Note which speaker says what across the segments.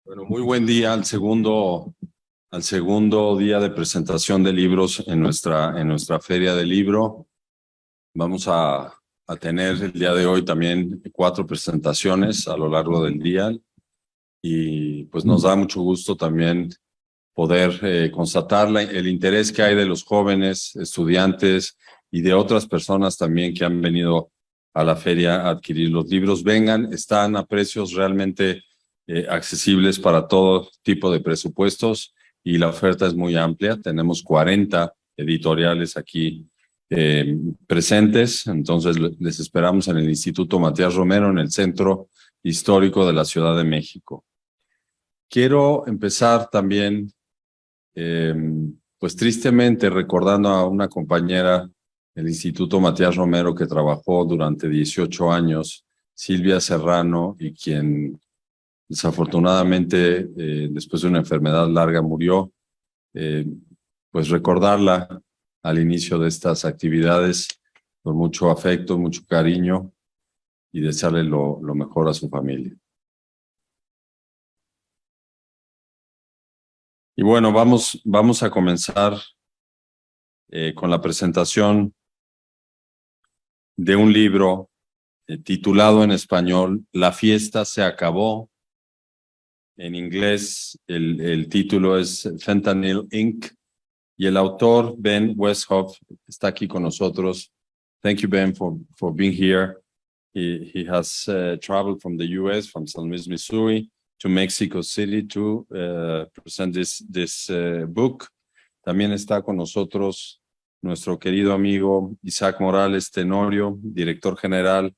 Speaker 1: Bueno, muy buen día al segundo día de presentación de libros en nuestra feria de libro. Vamos a tener el día de hoy también 4 presentaciones a lo largo del día y pues nos da mucho gusto también poder constatar el interés que hay de los jóvenes, estudiantes y de otras personas también que han venido a la feria a adquirir los libros. Vengan, están a precios realmente accesibles para todo tipo de presupuestos y la oferta es muy amplia. Tenemos 40 editoriales aquí presentes, entonces les esperamos en el Instituto Matías Romero, en el Centro Histórico de la Ciudad de México. Quiero empezar también pues tristemente recordando a una compañera del Instituto Matías Romero que trabajó durante 18 años, Silvia Serrano, y quien desafortunadamente después de una enfermedad larga murió. Pues recordarla al inicio de estas actividades con mucho afecto, mucho cariño y desearle lo mejor a su familia. Y bueno, vamos a comenzar con la presentación de un libro titulado en español La fiesta se acabó. En inglés el título es Fentanyl Inc. Y el autor, Ben Westhoff, está aquí con nosotros. Thank you, Ben, for being here. He has traveled from the U.S., from St. Louis, Missouri, to Mexico City to present this book. También está con nosotros nuestro querido amigo Isaac Morales Tenorio, director general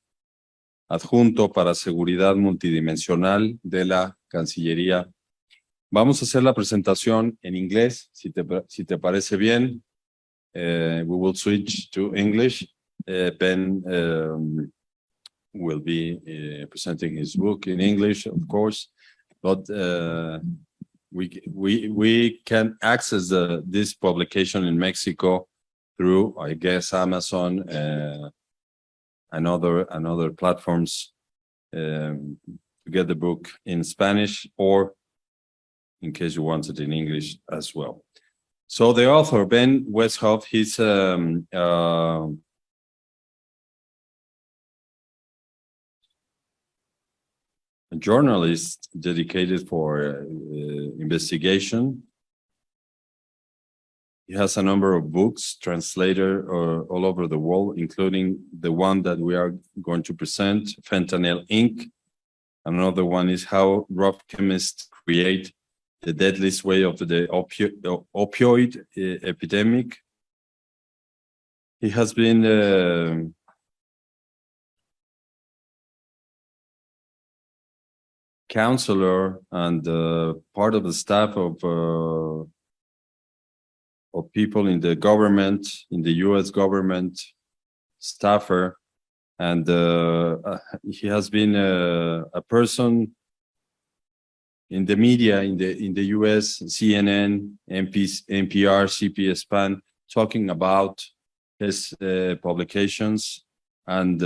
Speaker 1: adjunto para seguridad multidimensional de la Cancillería. Vamos a hacer la presentación en inglés, si te parece bien. We will switch to English. Ben will be presenting his book in English, of course, but we can access this publication in Mexico through, I guess, Amazon and other platforms to get the book in Spanish, or in case you want it in English as well. So the author, Ben Westhoff, he's a journalist dedicated for investigation. He has a number of books translated all over the world, including the one that we are going to present, Fentanyl Inc. Another one is How Rough Chemists Create the Deadliest Way of the Opioid Epidemic. He has been counselor and part of the staff of people in the government, in the U.S. government, staffer, and he has been a person in the media, in the U.S., CNN, NPR, CP-SPAN, talking about his publications, and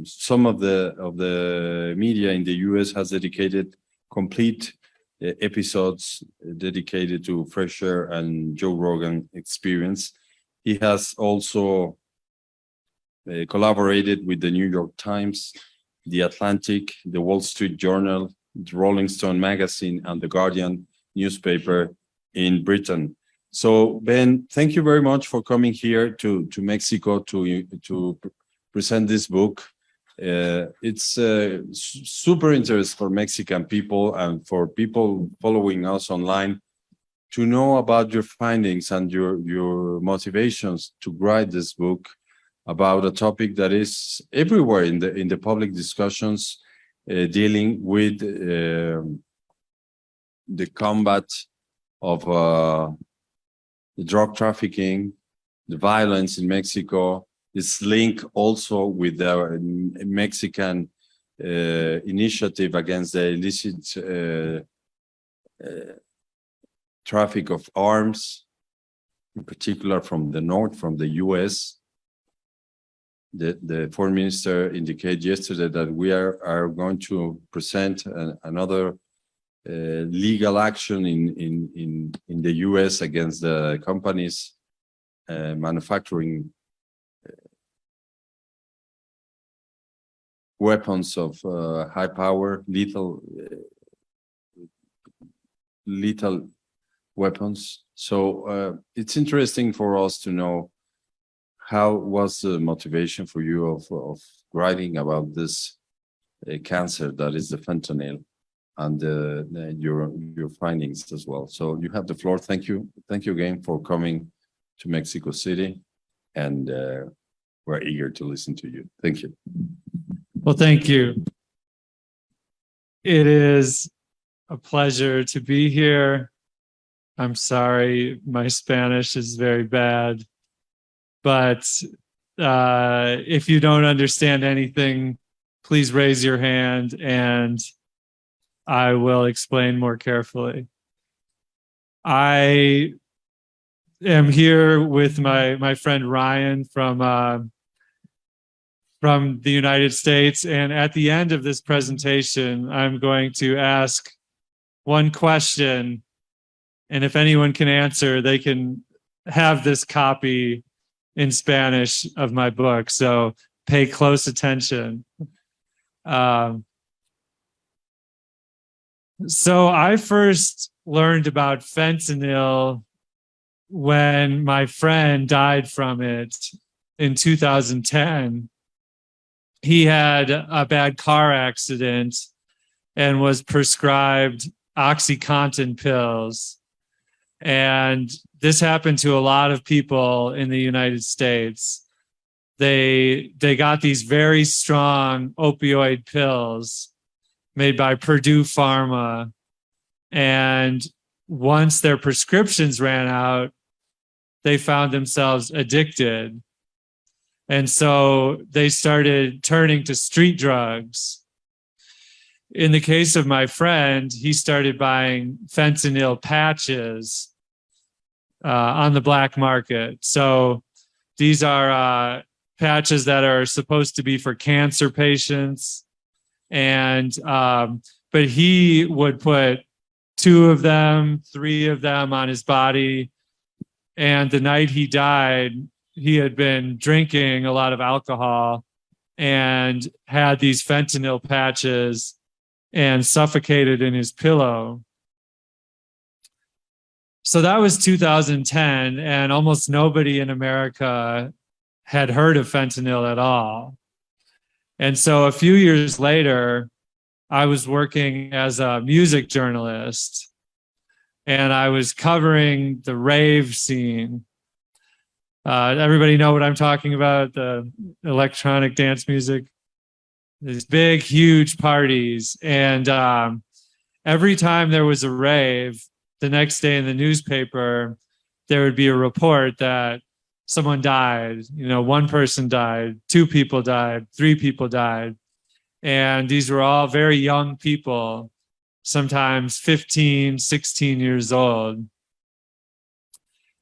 Speaker 1: some of the media in the U.S. has dedicated complete episodes dedicated to Fresh Air and Joe Rogan Experience. He has also collaborated with the New York Times, The Atlantic, the Wall Street Journal, the Rolling Stone magazine, and the Guardian newspaper in Britain. So, Ben, thank you very much for coming here to Mexico to present this book. It's super interest for Mexican people and for people following us online to know about your findings and your motivations to write this book about a topic that is everywhere in the public discussions, dealing with the combat of the drug trafficking, the violence in Mexico. This link also with the Mexican initiative against the illicit traffic of arms, in particular from the north, from the U.S. The foreign minister indicated yesterday that we are going to present another legal action in the US against the companies manufacturing weapons of high power, lethal weapons. So it's interesting for us to know how was the motivation for you of writing about this cancer that is the fentanyl, and your findings as well. So you have the floor. Thank you again for coming to Mexico City, and we're eager to listen to you. Thank you.
Speaker 2: Well, thank you. It is a pleasure to be here. I'm sorry, my Spanish is very bad, but if you don't understand anything, please raise your hand and I will explain more carefully. I am here with my friend Ryan from the United States, and at the end of this presentation, I'm going to ask one question, and if anyone can answer, they can have this copy in Spanish of my book, so pay close attention. So I first learned about fentanyl when my friend died from it in 2010. He had a bad car accident and was prescribed OxyContin pills. And this happened to a lot of people in the United States. They got these very strong opioid pills made by Purdue Pharma. And once their prescriptions ran out, they found themselves addicted. And so they started turning to street drugs. In the case of my friend, he started buying fentanyl patches on the black market. So these are patches that are supposed to be for cancer patients. And but he would put 2 of them, 3 of them on his body. And the night he died, he had been drinking a lot of alcohol and had these fentanyl patches and suffocated in his pillow. So that was 2010, and almost nobody in America had heard of fentanyl at all. And so a few years later, I was working as a music journalist, and I was covering the rave scene. Everybody know what I'm talking about, the electronic dance music? These big, huge parties. And every time there was a rave, the next day in the newspaper, there would be a report that someone died. You know, 1 person died, 2 people died, 3 people died. And these were all very young people, sometimes 15, 16 years old.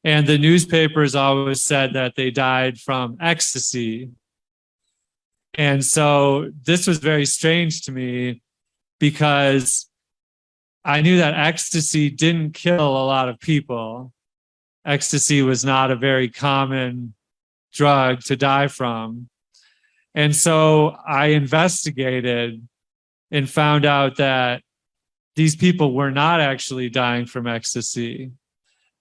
Speaker 2: And the newspapers always said that they died from ecstasy. And so this was very strange to me because I knew that ecstasy didn't kill a lot of people. Ecstasy was not a very common drug to die from. And so I investigated and found out that these people were not actually dying from ecstasy,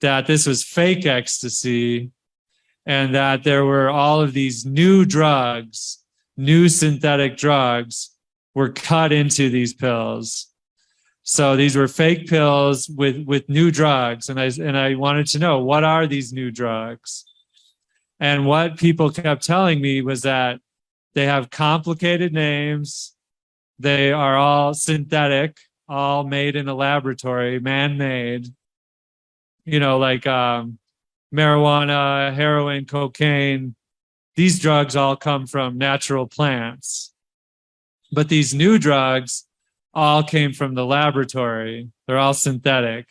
Speaker 2: that this was fake ecstasy, and that there were all of these new drugs, new synthetic drugs were cut into these pills. So these were fake pills with new drugs. And I wanted to know, what are these new drugs? And what people kept telling me was that they have complicated names. They are all synthetic, all made in a laboratory, man-made. You know, like marijuana, heroin, cocaine. These drugs all come from natural plants. But these new drugs all came from the laboratory. They're all synthetic.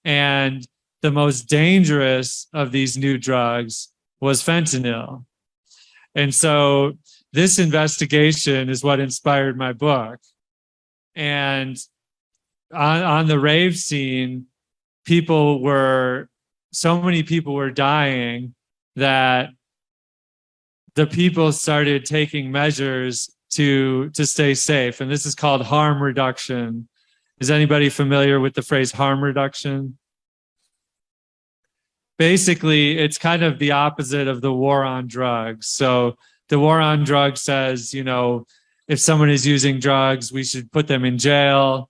Speaker 2: And the most dangerous of these new drugs was fentanyl. And so this investigation is what inspired my book. And on the rave scene, so many people were dying that the people started taking measures to stay safe. And this is called harm reduction. Is anybody familiar with the phrase harm reduction? Basically, it's kind of the opposite of the war on drugs. So the war on drugs says, if someone is using drugs, we should put them in jail.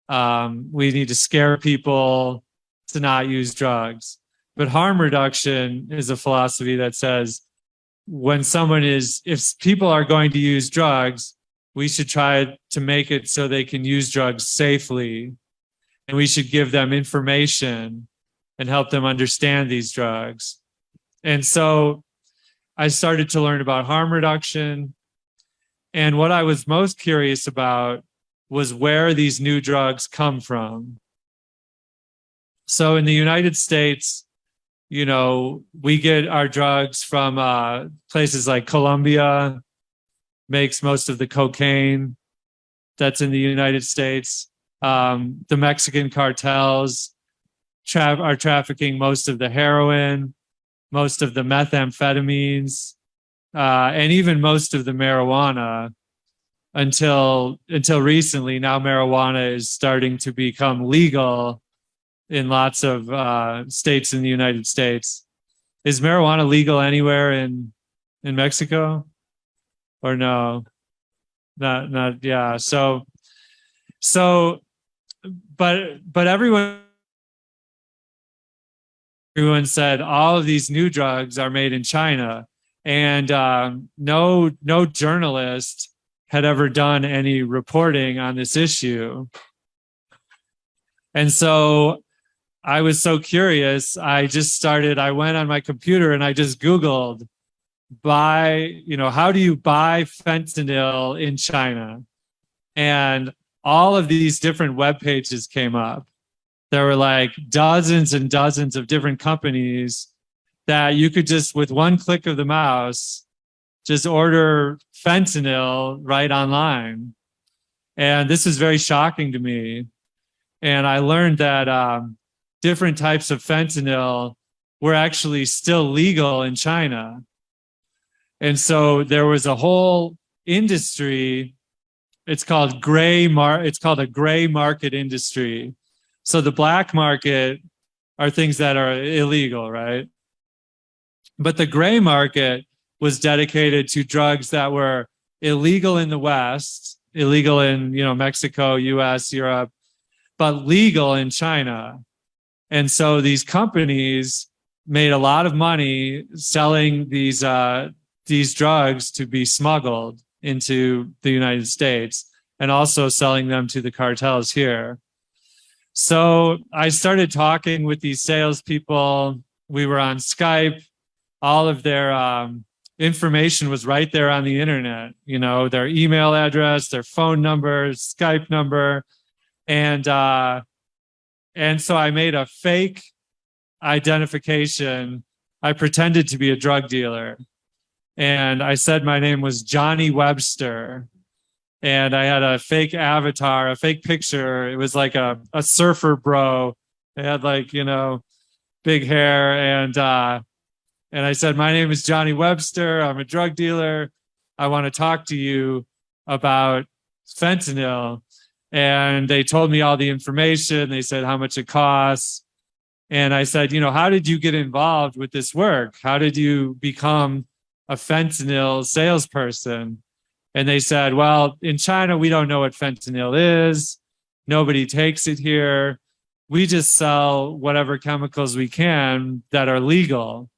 Speaker 2: We need to scare people to not use drugs. But harm reduction is a philosophy that says if people are going to use drugs, we should try to make it so they can use drugs safely. And we should give them information and help them understand these drugs. And so I started to learn about harm reduction. And what I was most curious about was where these new drugs come from. So in the United States, we get our drugs from places like Colombia, makes most of the cocaine that's in the United States. The Mexican cartels are trafficking most of the heroin, most of the methamphetamines, and even most of the marijuana until recently. Now marijuana is starting to become legal in lots of states in the United States. Is marijuana legal anywhere in Mexico? Or no? Not yeah. So but everyone said all of these new drugs are made in China, and no journalist had ever done any reporting on this issue. And so I was so curious, I went on my computer and I just Googled how do you buy fentanyl in China? And all of these different web pages came up. There were like dozens and dozens of different companies that you could just, with one click of the mouse, just order fentanyl right online. And this is very shocking to me. And I learned that different types of fentanyl were actually still legal in China. And so there was a whole industry. It's called a gray market industry. So the black market are things that are illegal, right? But the gray market was dedicated to drugs that were illegal in the West, illegal in Mexico, US, Europe, but legal in China. And so these companies made a lot of money selling these drugs to be smuggled into the United States and also selling them to the cartels here. So I started talking with these salespeople. We were on Skype. All of their information was right there on the internet, their email address, their phone number, Skype number. And so I made a fake identification. I pretended to be a drug dealer. And I said my name was Johnny Webster. And I had a fake avatar, a fake picture. It was like a surfer bro. It had big hair. And I said, my name is Johnny Webster. I'm a drug dealer. I want to talk to you about fentanyl. And they told me all the information. They said how much it costs. And I said, how did you get involved with this work? How did you become a fentanyl salesperson? And they said, well, in China, we don't know what fentanyl is. Nobody takes it here. We just sell whatever chemicals we can that are legal.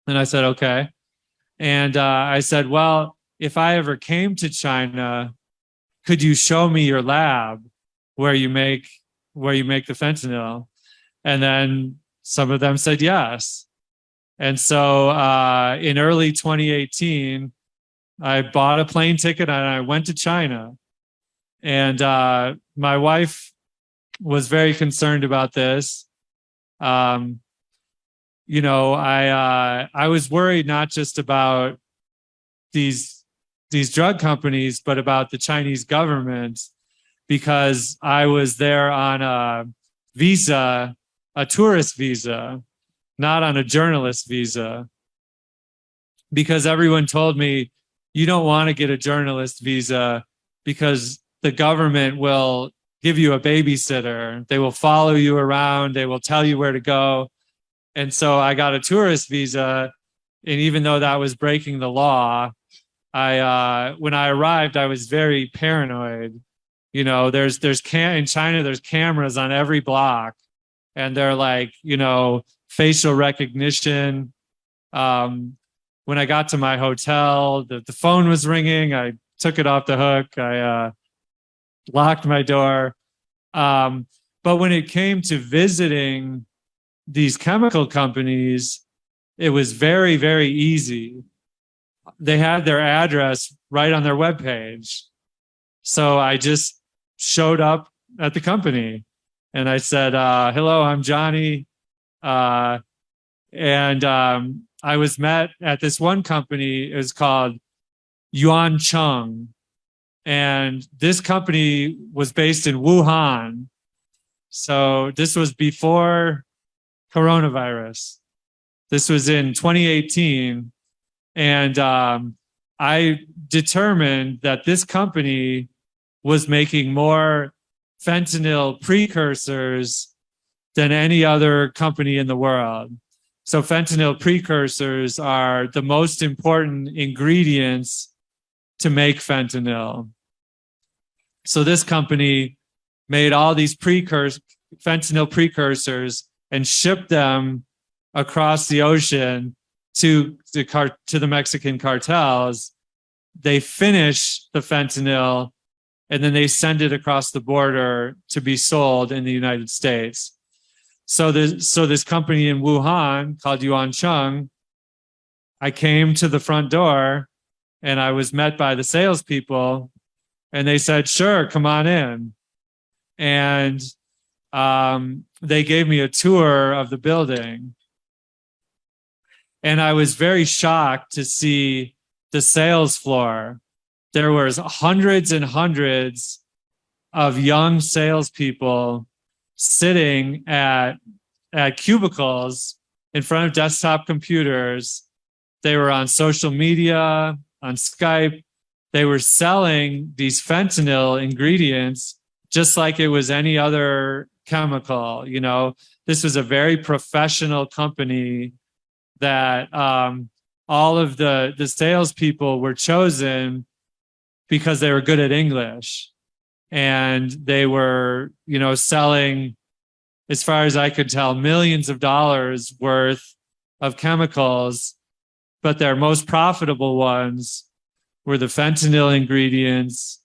Speaker 2: And I said, okay. And I said, well, if I ever came to China, could you show me your lab where you make the fentanyl? And then some of them said yes. And so in early 2018, I bought a plane ticket and I went to China. And my wife was very concerned about this. I was worried not just about these drug companies, but about the Chinese government, because I was there on a visa, a tourist visa, not on a journalist visa. Because everyone told me, you don't want to get a journalist visa because the government will give you a babysitter. They will follow you around. They will tell you where to go. And so I got a tourist visa. And even though that was breaking the law, when I arrived, I was very paranoid. You know, in China, there's cameras on every block, and they're like, you know, facial recognition. When I got to my hotel, the phone was ringing. I took it off the hook. I locked my door. But when it came to visiting these chemical companies, it was very, very easy. They had their address right on their webpage. So I just showed up at the company and I said, hello, I'm Johnny. I was met at this one company. It was called Yuan Cheng. And this company was based in Wuhan. So this was before coronavirus. This was in 2018. And I determined that this company was making more fentanyl precursors than any other company in the world. So fentanyl precursors are the most important ingredients to make fentanyl. So this company made all these fentanyl precursors and shipped them across the ocean to the Mexican cartels. They finish the fentanyl and then they send it across the border to be sold in the United States. So this company in Wuhan called Yuan Cheng, I came to the front door and I was met by the salespeople and they said, sure, come on in. And they gave me a tour of the building. And I was very shocked to see the sales floor. There was hundreds and hundreds of young salespeople sitting at cubicles in front of desktop computers. They were on social media, on Skype. They were selling these fentanyl ingredients just like it was any other chemical. You know, this was a very professional company that all of the salespeople were chosen because they were good at English. And they were, you know, selling, as far as I could tell, millions of dollars worth of chemicals, but their most profitable ones were the fentanyl ingredients.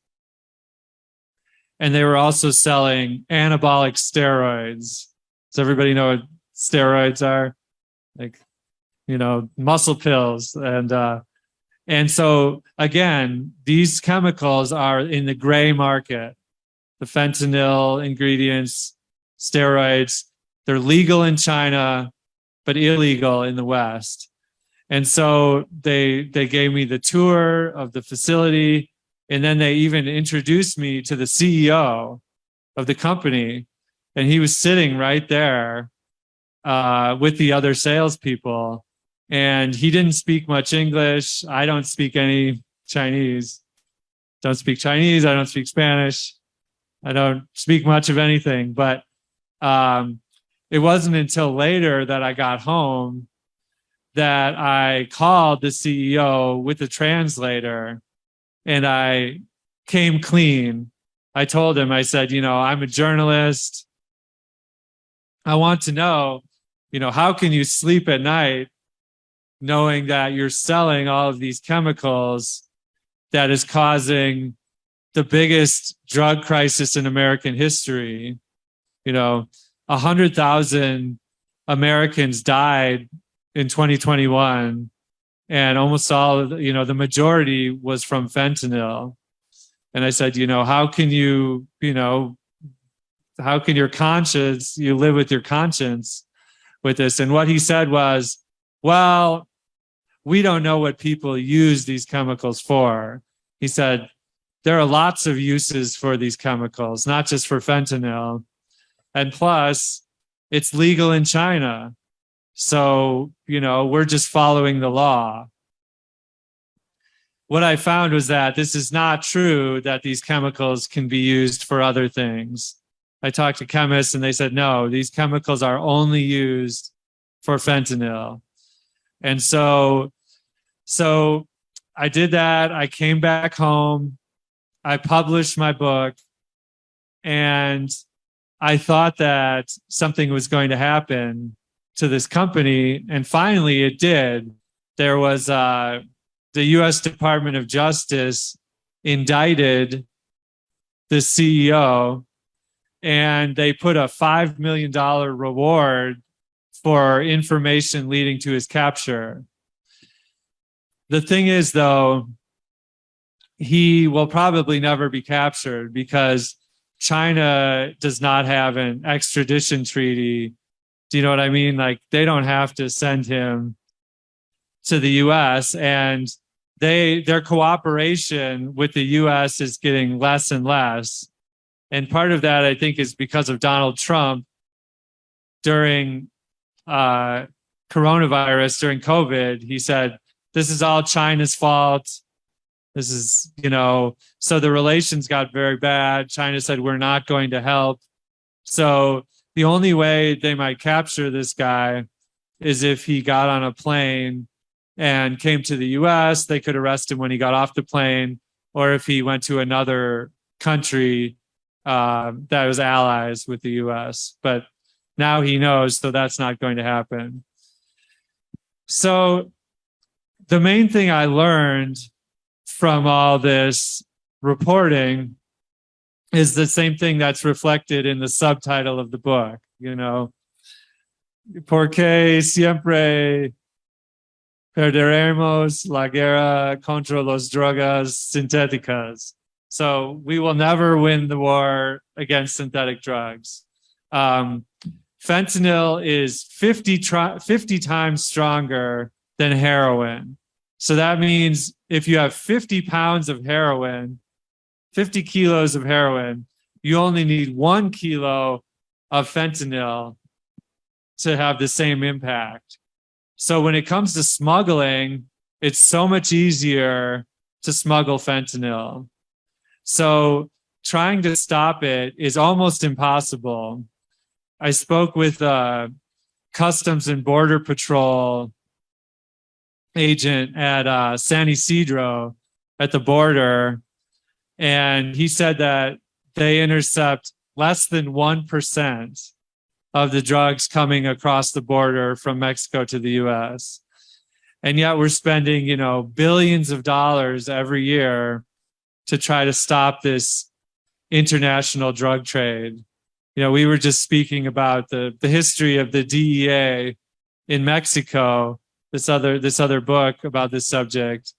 Speaker 2: And they were also selling anabolic steroids. Does everybody know what steroids are? Like, you know, muscle pills. And so, again, these chemicals are in the gray market. The fentanyl ingredients, steroids, they're legal in China, but illegal in the West. And so they gave me the tour of the facility, and then they even introduced me to the CEO of the company. And he was sitting right there with the other salespeople. And he didn't speak much English. I don't speak any Chinese. Don't speak Chinese. I don't speak Spanish. I don't speak much of anything. But it wasn't until later that I got home that I called the CEO with a translator and I came clean. I told him, I said, you know, I'm a journalist. I want to know, you know, how can you sleep at night knowing that you're selling all of these chemicals that is causing the biggest drug crisis in American history? You know, 100,000 Americans died in 2021, and almost all, you know, the majority was from fentanyl. And I said, you know, how can you, you know, how can your conscience, you live with your conscience with this? And what he said was, well, we don't know what people use these chemicals for. He said, there are lots of uses for these chemicals, not just for fentanyl. And plus, it's legal in China. So, we're just following the law. What I found was that this is not true, that these chemicals can be used for other things. I talked to chemists and they said, no, these chemicals are only used for fentanyl. And so I did that. I came back home. I published my book, and I thought that something was going to happen to this company. And finally it did. There was the US Department of Justice indicted the CEO, and they put a $5 million reward for information leading to his capture. The thing is, though, he will probably never be captured because China does not have an extradition treaty. Do you know what I mean? Like, they don't have to send him to the US, and their cooperation with the US is getting less and less. And part of that, I think, is because of Donald Trump. During coronavirus, during COVID, he said, this is all China's fault. This is, so the relations got very bad. China said, we're not going to help. So the only way they might capture this guy is if he got on a plane and came to the US. They could arrest him when he got off the plane, or if he went to another country that was allies with the US. But now he knows, so that's not going to happen. So the main thing I learned from all this reporting is the same thing that's reflected in the subtitle of the book, Porque siempre perderemos la guerra contra las drogas sintéticas. So we will never win the war against synthetic drugs. Fentanyl is 50 times stronger than heroin. So that means if you have 50 pounds of heroin, 50 kilos of heroin, you only need 1 kilo of fentanyl to have the same impact. So when it comes to smuggling, it's so much easier to smuggle fentanyl. So trying to stop it is almost impossible. I spoke with Customs and Border Patrol agent at San Isidro at the border, and he said that they intercept less than 1% of the drugs coming across the border from Mexico to the US. And yet we're spending, billions of dollars every year to try to stop this international drug trade. We were just speaking about the history of the DEA in Mexico, this other book about this subject.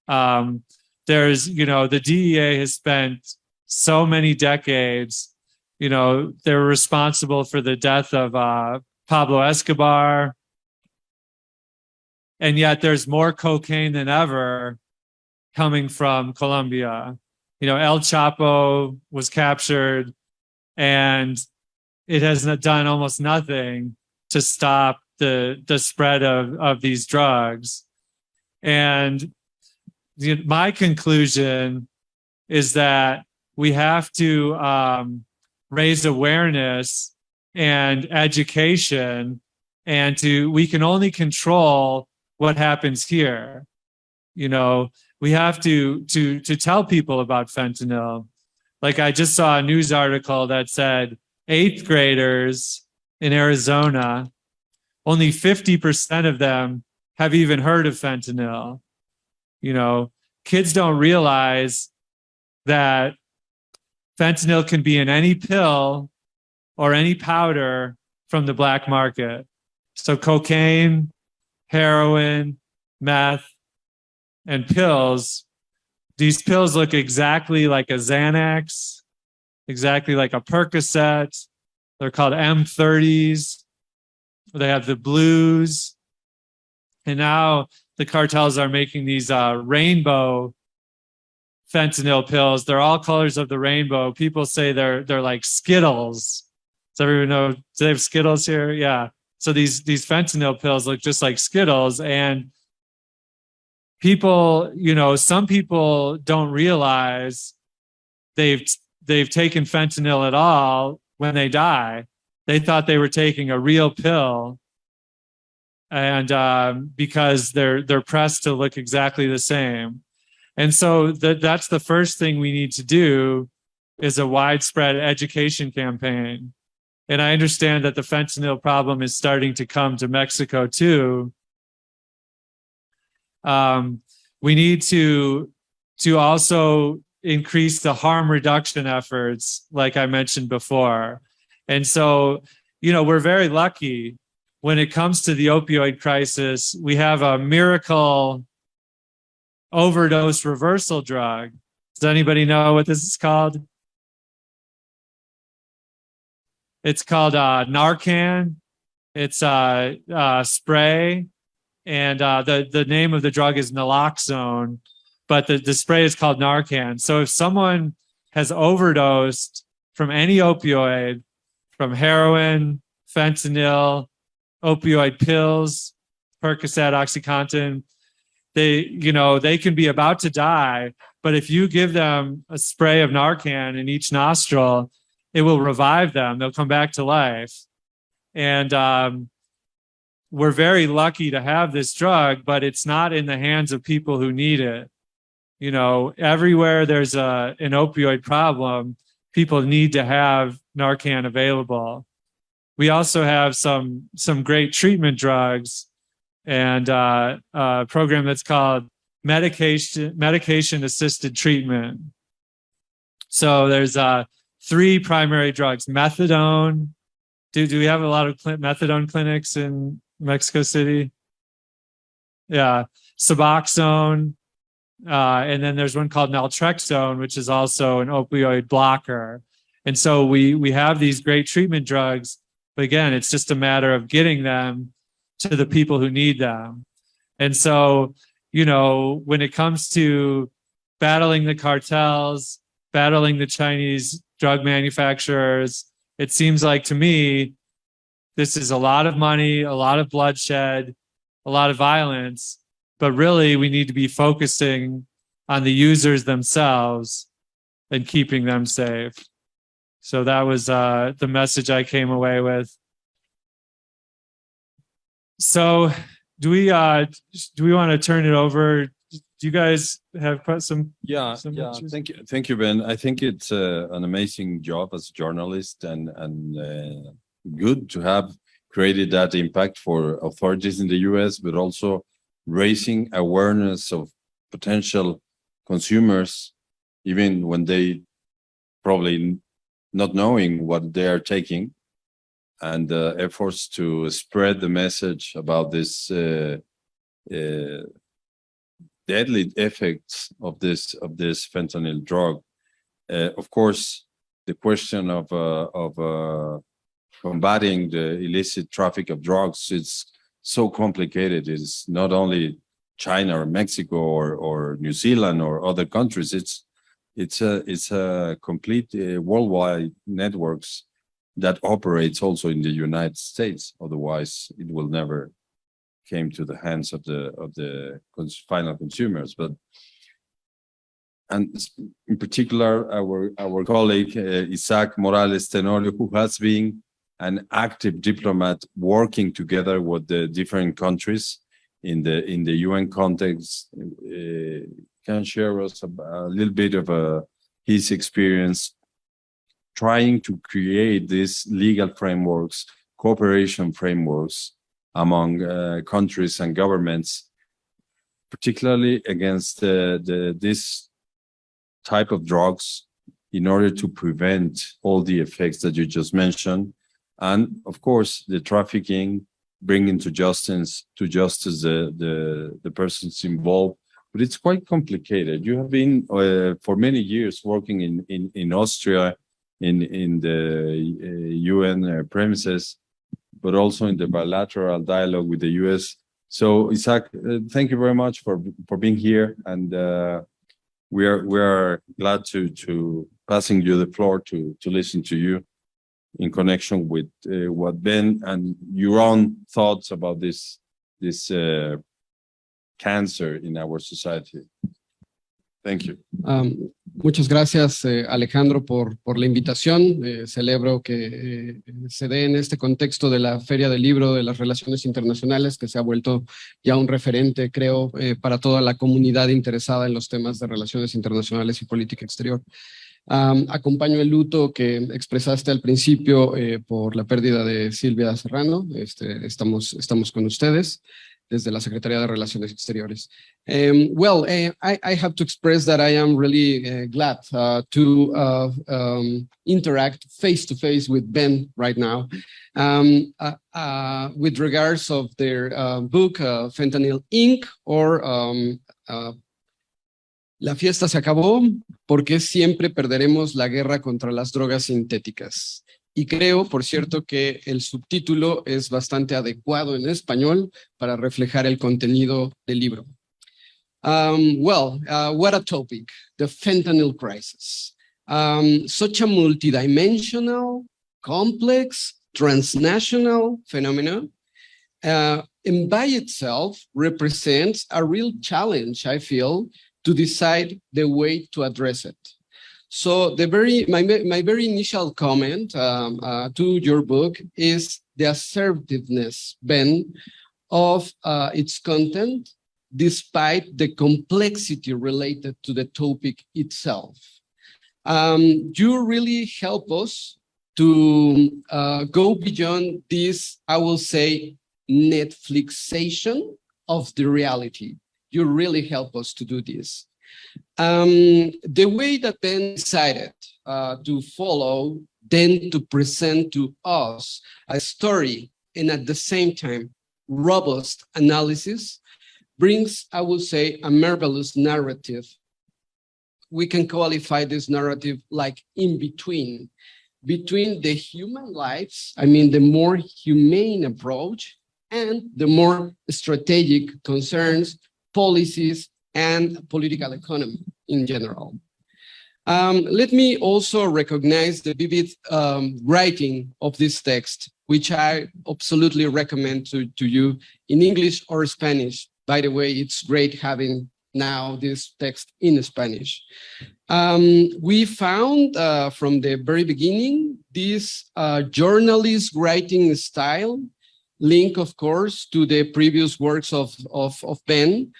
Speaker 2: There's, the DEA has spent so many decades, they're responsible for the death of Pablo Escobar. And yet there's more cocaine than ever coming from Colombia. El Chapo was captured, and it has done almost nothing to stop the spread of these drugs. And my conclusion is that we have to raise awareness and education, and we can only control what happens here. We have to tell people about fentanyl. Like, I just saw a news article that said 8th graders in Arizona, only 50% of them have even heard of fentanyl. Kids don't realize that fentanyl can be in any pill or any powder from the black market. So cocaine, heroin, meth, and pills. These pills look exactly like a Xanax, exactly like a Percocet. They're called M30s. They have the blues. And now the cartels are making these rainbow fentanyl pills. They're all colors of the rainbow. People say they're like Skittles. Does everyone know? Do they have Skittles here? Yeah. So these fentanyl pills look just like Skittles, and people, some people don't realize they've taken fentanyl at all when they die. They thought they were taking a real pill, and because they're pressed to look exactly the same. And so that's the first thing we need to do, is a widespread education campaign. And I understand that the fentanyl problem is starting to come to Mexico too. We need to also increase the harm reduction efforts, like I mentioned before. And so, we're very lucky when it comes to the opioid crisis. We have a miracle overdose reversal drug. Does anybody know what this is called? It's called Narcan. It's a spray, and the name of the drug is naloxone, but the spray is called Narcan. So if someone has overdosed from any opioid, from heroin, fentanyl, opioid pills, Percocet, OxyContin, they can be about to die, but if you give them a spray of Narcan in each nostril, it will revive them. They'll come back to life. And we're very lucky to have this drug, but it's not in the hands of people who need it. Everywhere there's an opioid problem, people need to have Narcan available. We also have some great treatment drugs, and a program that's called medication assisted treatment. So there's 3 primary drugs: methadone. Do we have a lot of methadone clinics in Mexico City? Yeah, Suboxone, and then there's one called naltrexone, which is also an opioid blocker. And so we have these great treatment drugs, but again, it's just a matter of getting them to the people who need them. And so, when it comes to battling the cartels, battling the Chinese drug manufacturers, it seems like to me, this is a lot of money, a lot of bloodshed, a lot of violence, but really we need to be focusing on the users themselves and keeping them safe. So that was the message I came away with. So do we want to turn it over? Do you guys have some?
Speaker 1: Yeah. Thank you, Ben. I think it's an amazing job as a journalist, and good to have created that impact for authorities in the US, but also raising awareness of potential consumers, even when they probably not knowing what they are taking, and efforts to spread the message about this deadly effects of this fentanyl drug. Of course, the question of combating the illicit traffic of drugs is so complicated. It's not only China or Mexico or New Zealand or other countries. It's a complete worldwide networks that operates also in the United States. Otherwise, it will never came to the hands of the final consumers. And in particular, our colleague Isaac Morales Tenorio, who has been an active diplomat working together with the different countries in the UN context, can share us a little bit of his experience trying to create these legal frameworks, cooperation frameworks among countries and governments, particularly against this type of drugs, in order to prevent all the effects that you just mentioned, and of course the trafficking, bringing to justice the persons involved. But it's quite complicated. You have been for many years working in Austria, in the UN premises, but also in the bilateral dialogue with the US. So Isaac, thank you very much for being here, and we are glad to passing you the floor to listen to you in connection with what Ben and your own thoughts about this cancer in our society. Thank you.
Speaker 3: Muchas gracias, Alejandro, por la invitación. Celebro que se dé en este contexto de la Feria del Libro de las Relaciones Internacionales, que se ha vuelto ya un referente, creo, para toda la comunidad interesada en los temas de relaciones internacionales y política exterior. Acompaño el luto que expresaste al principio por la pérdida de Silvia Serrano. Estamos con ustedes desde la Secretaría de Relaciones Exteriores. I have to express that I am really glad to interact face-to-face with Ben right now with regards of their book, Fentanyl Inc., or La fiesta se acabó, porque siempre perderemos la guerra contra las drogas sintéticas. Y creo, por cierto, que el subtítulo es bastante adecuado en español para reflejar el contenido del libro. What a topic, the fentanyl crisis. Such a multidimensional, complex, transnational phenomenon, and by itself represents a real challenge, I feel, to decide the way to address it. So my very initial comment to your book is the assertiveness, Ben, of its content, despite the complexity related to the topic itself. You really help us to go beyond this, I will say, Netflixation of the reality. You really help us to do this. The way that Ben decided to follow, then to present to us a story and at the same time robust analysis brings, I would say, a marvelous narrative. We can qualify this narrative like in between the human lives, I mean the more humane approach, and the more strategic concerns, policies, and political economy in general. Let me also recognize the vivid writing of this text, which I absolutely recommend to you in English or Spanish. By the way, it's great having now this text in Spanish. We found from the very beginning this journalist writing style, link, of course, to the previous works of Ben,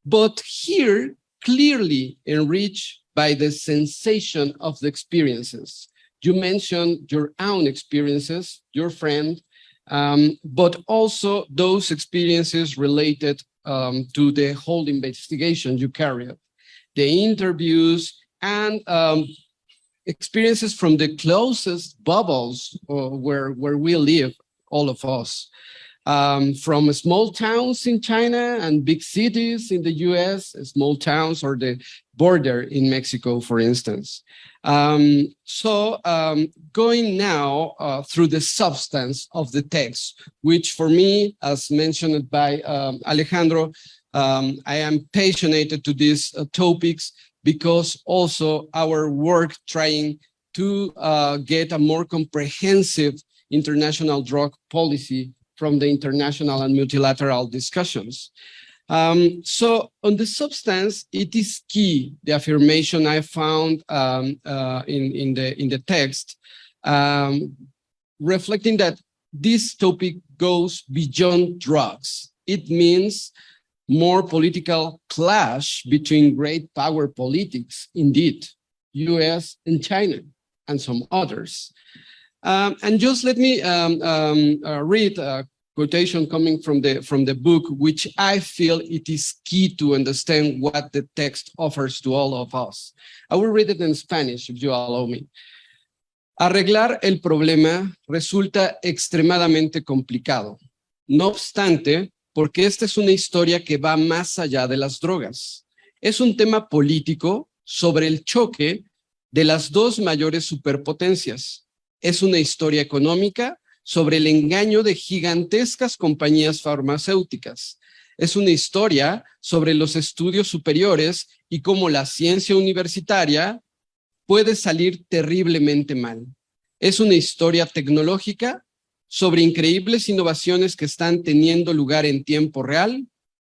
Speaker 3: but here clearly enriched by the sensation of the experiences. You mentioned your own experiences, your friend, but also those experiences related to the whole investigation you carried, the interviews, and experiences from the closest bubbles where we live, all of us. From small towns in China and big cities in the US, small towns or the border in Mexico, for instance. Going now through the substance of the text, which for me, as mentioned by Alejandro, I am passionate to these topics because also our work trying to get a more comprehensive international drug policy from the international and multilateral discussions. So on the substance, it is key, the affirmation I found in the text, reflecting that this topic goes beyond drugs. It means more political clash between great power politics, indeed, US and China and some others. And just let me read a quotation coming from the book, which I feel it is key to understand what the text offers to all of us. I will read it in Spanish, if you allow me. Arreglar el problema resulta extremadamente complicado. No obstante, porque esta es una historia que va más allá de las drogas. Es un tema político sobre el choque de las dos mayores superpotencias. Es una historia económica sobre el engaño de gigantescas compañías farmacéuticas. Es una historia sobre los estudios superiores y cómo la ciencia universitaria puede salir terriblemente mal. Es una historia tecnológica sobre increíbles innovaciones que están teniendo lugar en tiempo real,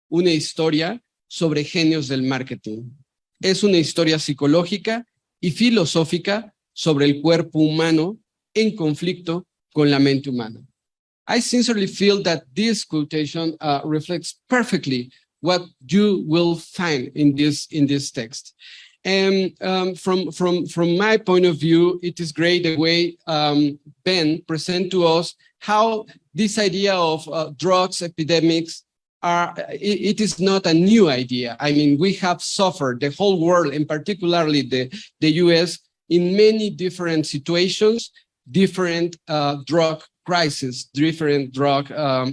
Speaker 3: una historia sobre genios del marketing. Es una historia psicológica y filosófica sobre el cuerpo humano en conflicto con la mente humana. I sincerely feel that this quotation reflects perfectly what you will find in this text. And from my point of view, it is great the way Ben present to us how this idea of drugs epidemics it is not a new idea. I mean, we have suffered, the whole world, and particularly the US, in many different situations, different drug crises, different drug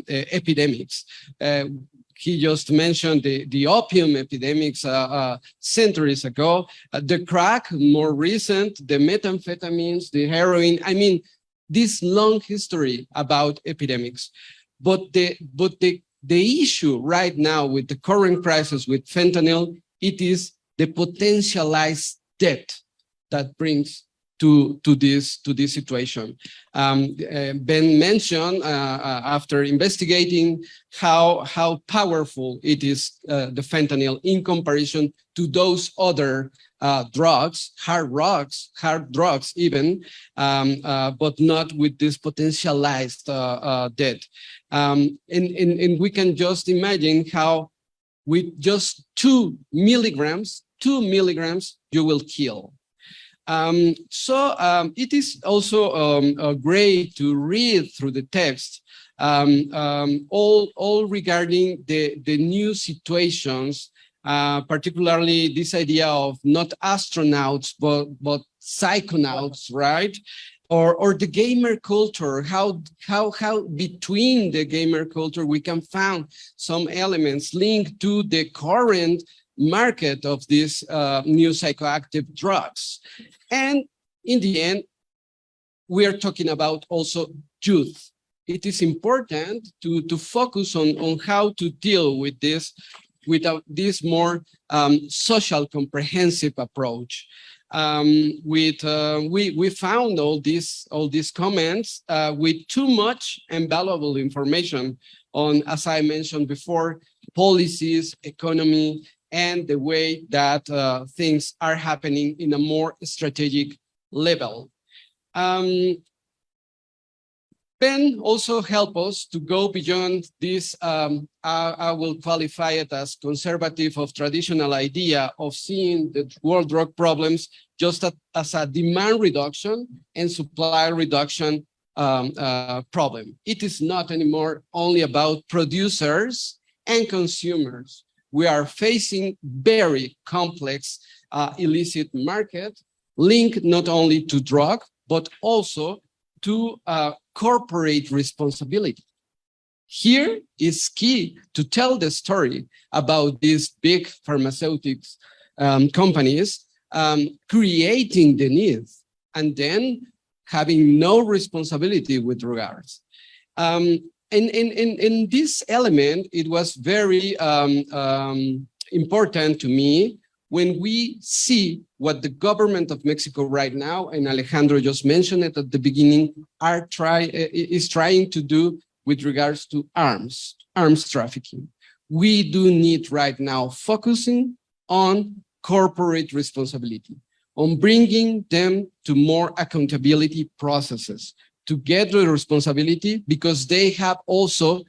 Speaker 3: epidemics. He just mentioned the opium epidemics centuries ago, the crack, more recent, the methamphetamines, the heroin. I mean, this long history about epidemics. But the issue right now with the current crisis with fentanyl, it is the potentialized debt that brings to this situation. Ben mentioned after investigating how powerful it is, the fentanyl in comparison to those other drugs, hard drugs even, but not with this potentialized debt. And we can just imagine how with just 2 milligrams, you will kill. It is also great to read through the text, all regarding the new situations, particularly this idea of not astronauts, but psychonauts, right? Or the gamer culture, how between the gamer culture we can find some elements linked to the current market of these new psychoactive drugs. And in the end, we are talking about also youth. It is important to focus on how to deal with this without this more social comprehensive approach. We found all these comments with too much and valuable information on, as I mentioned before, policies, economy, and the way that things are happening in a more strategic level. Ben also helped us to go beyond this, I will qualify it as conservative of traditional idea of seeing the world drug problems just as a demand reduction and supply reduction problem. It is not anymore only about producers and consumers. We are facing very complex illicit market linked not only to drug, but also to corporate responsibility. Here is key to tell the story about these big pharmaceutics companies creating the needs and then having no responsibility with regards. In this element, it was very important to me when we see what the government of Mexico right now, and Alejandro just mentioned it at the beginning, is trying to do with regards to arms trafficking. We do need right now focusing on corporate responsibility, on bringing them to more accountability processes, to get the responsibility because they have also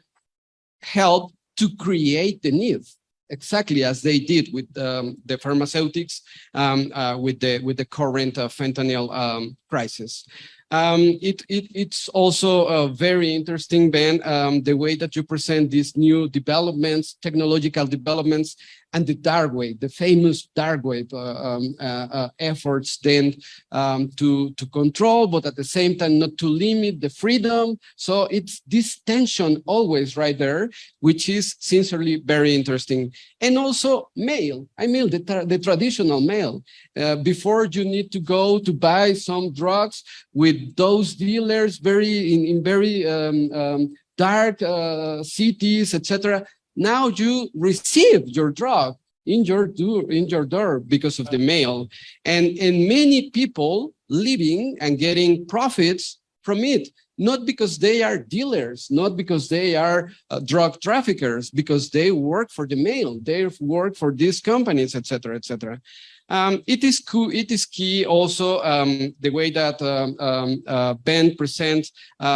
Speaker 3: helped to create the needs, exactly as they did with the pharmaceutics, with the current fentanyl crisis. It's also very interesting, Ben, the way that you present these new developments, technological developments, and the dark wave, the famous dark wave efforts then to control, but at the same time not to limit the freedom. So it's this tension always right there, which is sincerely very interesting. And also mail, the traditional mail. Before you need to go to buy some drugs with those dealers in very dark cities, etc. Now you receive your drug in your door because of the mail, and many people living and getting profits from it, not because they are dealers, not because they are drug traffickers, because they work for the mail, they work for these companies, etc., etc. It is key also the way that Ben presents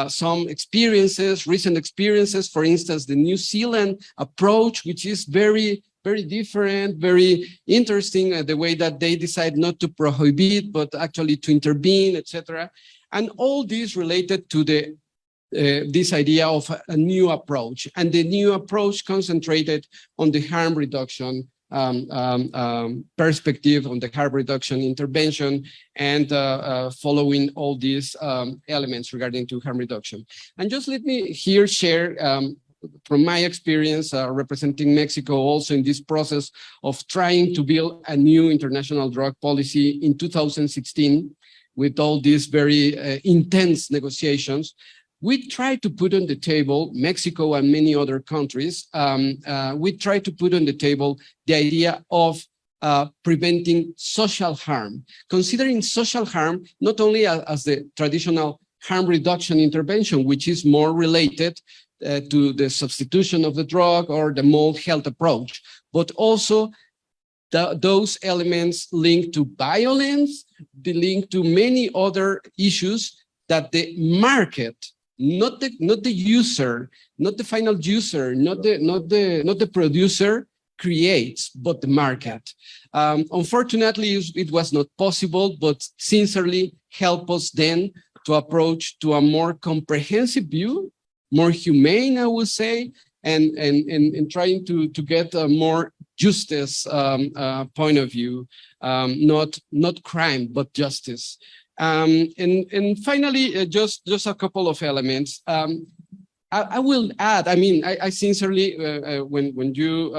Speaker 3: some experiences, recent experiences, for instance, the New Zealand approach, which is very different, very interesting, the way that they decide not to prohibit, but actually to intervene, etc. And all this related to the this idea of a new approach, and the new approach concentrated on the harm reduction perspective, on the harm reduction intervention, and following all these elements regarding to harm reduction. And just let me here share from my experience representing Mexico also in this process of trying to build a new international drug policy in 2016 with all these very intense negotiations. We tried to put on the table, Mexico and many other countries, we tried to put on the table the idea of preventing social harm, considering social harm not only as the traditional harm reduction intervention, which is more related to the substitution of the drug or the more health approach, but also those elements linked to violence, the link to many other issues that the market, not the user, not the final user, not the producer creates, but the market. Unfortunately, it was not possible, but sincerely help us then to approach to a more comprehensive view, more humane, I would say, and trying to get a more justice point of view, not crime, but justice. And finally, just a couple of elements. I will add, I mean, I sincerely, when you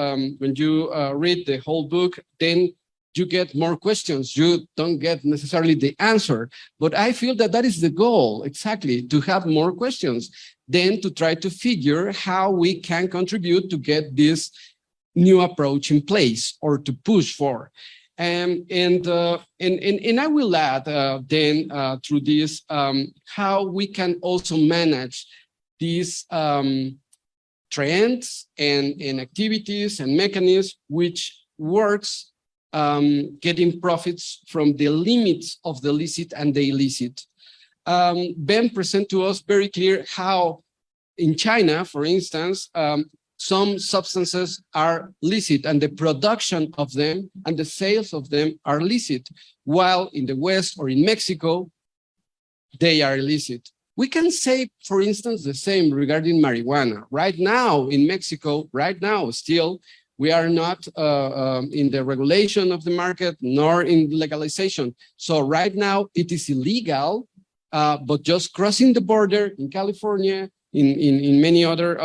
Speaker 3: read the whole book, then you get more questions. You don't get necessarily the answer, but I feel that that is the goal, exactly, to have more questions, then to try to figure how we can contribute to get this new approach in place or to push for. And I will add then through this how we can also manage these trends and activities and mechanisms which works getting profits from the limits of the licit and the illicit. Ben present to us very clear how in China, for instance, some substances are licit and the production of them and the sales of them are licit, while in the West or in Mexico, they are illicit. We can say, for instance, the same regarding marijuana. Right now in Mexico, right now still, we are not in the regulation of the market nor in legalization. So right now it is illegal, but just crossing the border in California, in many other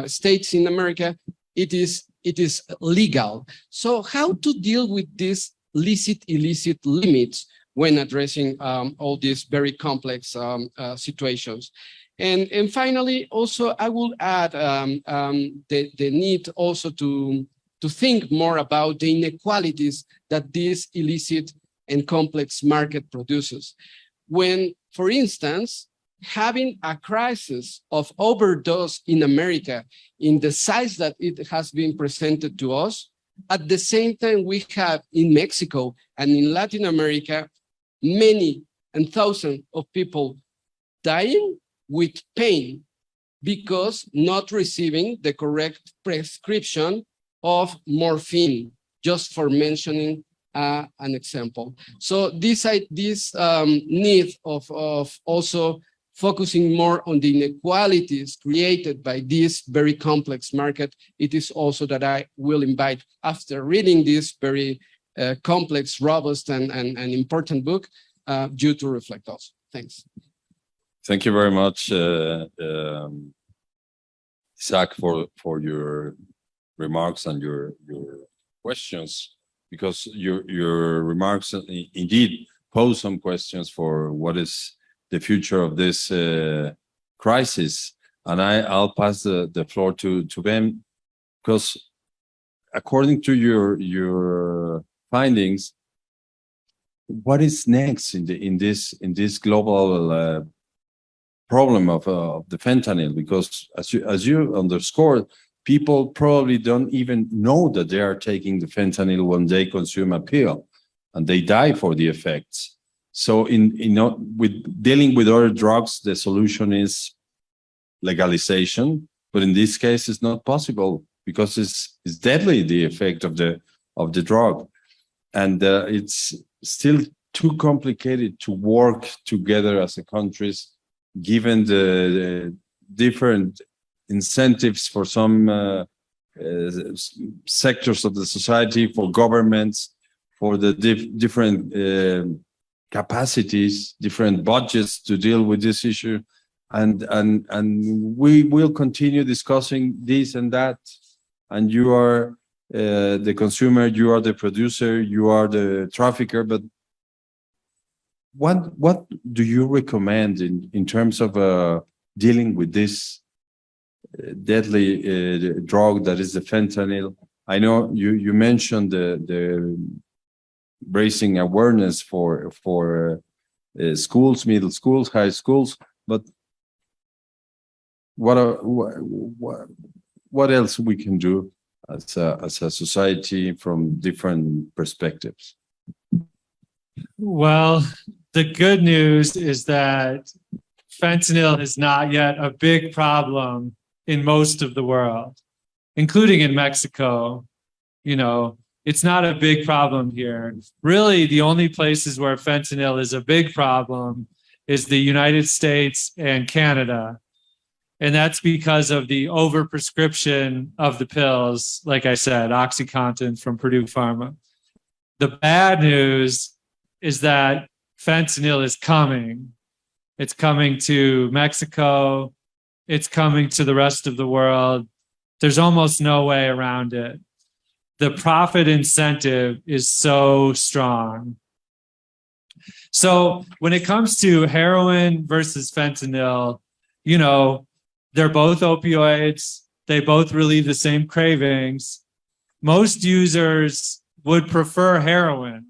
Speaker 3: states in America, it is legal. So how to deal with these licit, illicit limits when addressing all these very complex situations. And finally, also I will add the need also to think more about the inequalities that this illicit and complex market produces. When, for instance, having a crisis of overdose in America in the size that it has been presented to us, at the same time we have in Mexico and in Latin America, many and thousands of people dying with pain because not receiving the correct prescription of morphine, just for mentioning an example. So this need of also focusing more on the inequalities created by this very complex market, it is also that I will invite, after reading this very complex, robust, and important book, you to reflect also. Thanks.
Speaker 1: Thank you very much, Isaac, for your remarks and your questions, because your remarks indeed pose some questions for what is the future of this crisis. And I'll pass the floor to Ben because according to your findings, what is next in this global problem of the fentanyl? Because as you underscored, people probably don't even know that they are taking the fentanyl when they consume a pill, and they die for the effects. So with dealing with other drugs, the solution is legalization, but in this case, it's not possible because it's deadly, the effect of the drug, and it's still too complicated to work together as a countries, given the different incentives for some sectors of the society, for governments, for the different capacities, different budgets to deal with this issue. And we will continue discussing this and that. And you are the consumer, you are the producer, you are the trafficker. But what do you recommend in terms of dealing with this deadly drug that is the fentanyl? I know you mentioned the raising awareness for schools, middle schools, high schools, but what else we can do as a society from different perspectives?
Speaker 2: Well, the good news is that fentanyl is not yet a big problem in most of the world, including in Mexico. You know, it's not a big problem here. Really, the only places where fentanyl is a big problem is the United States and Canada. And that's because of the overprescription of the pills, like I said, OxyContin from Purdue Pharma. The bad news is that fentanyl is coming. It's coming to Mexico. It's coming to the rest of the world. There's almost no way around it. The profit incentive is so strong. So when it comes to heroin versus fentanyl, you know, they're both opioids. They both relieve the same cravings. Most users would prefer heroin.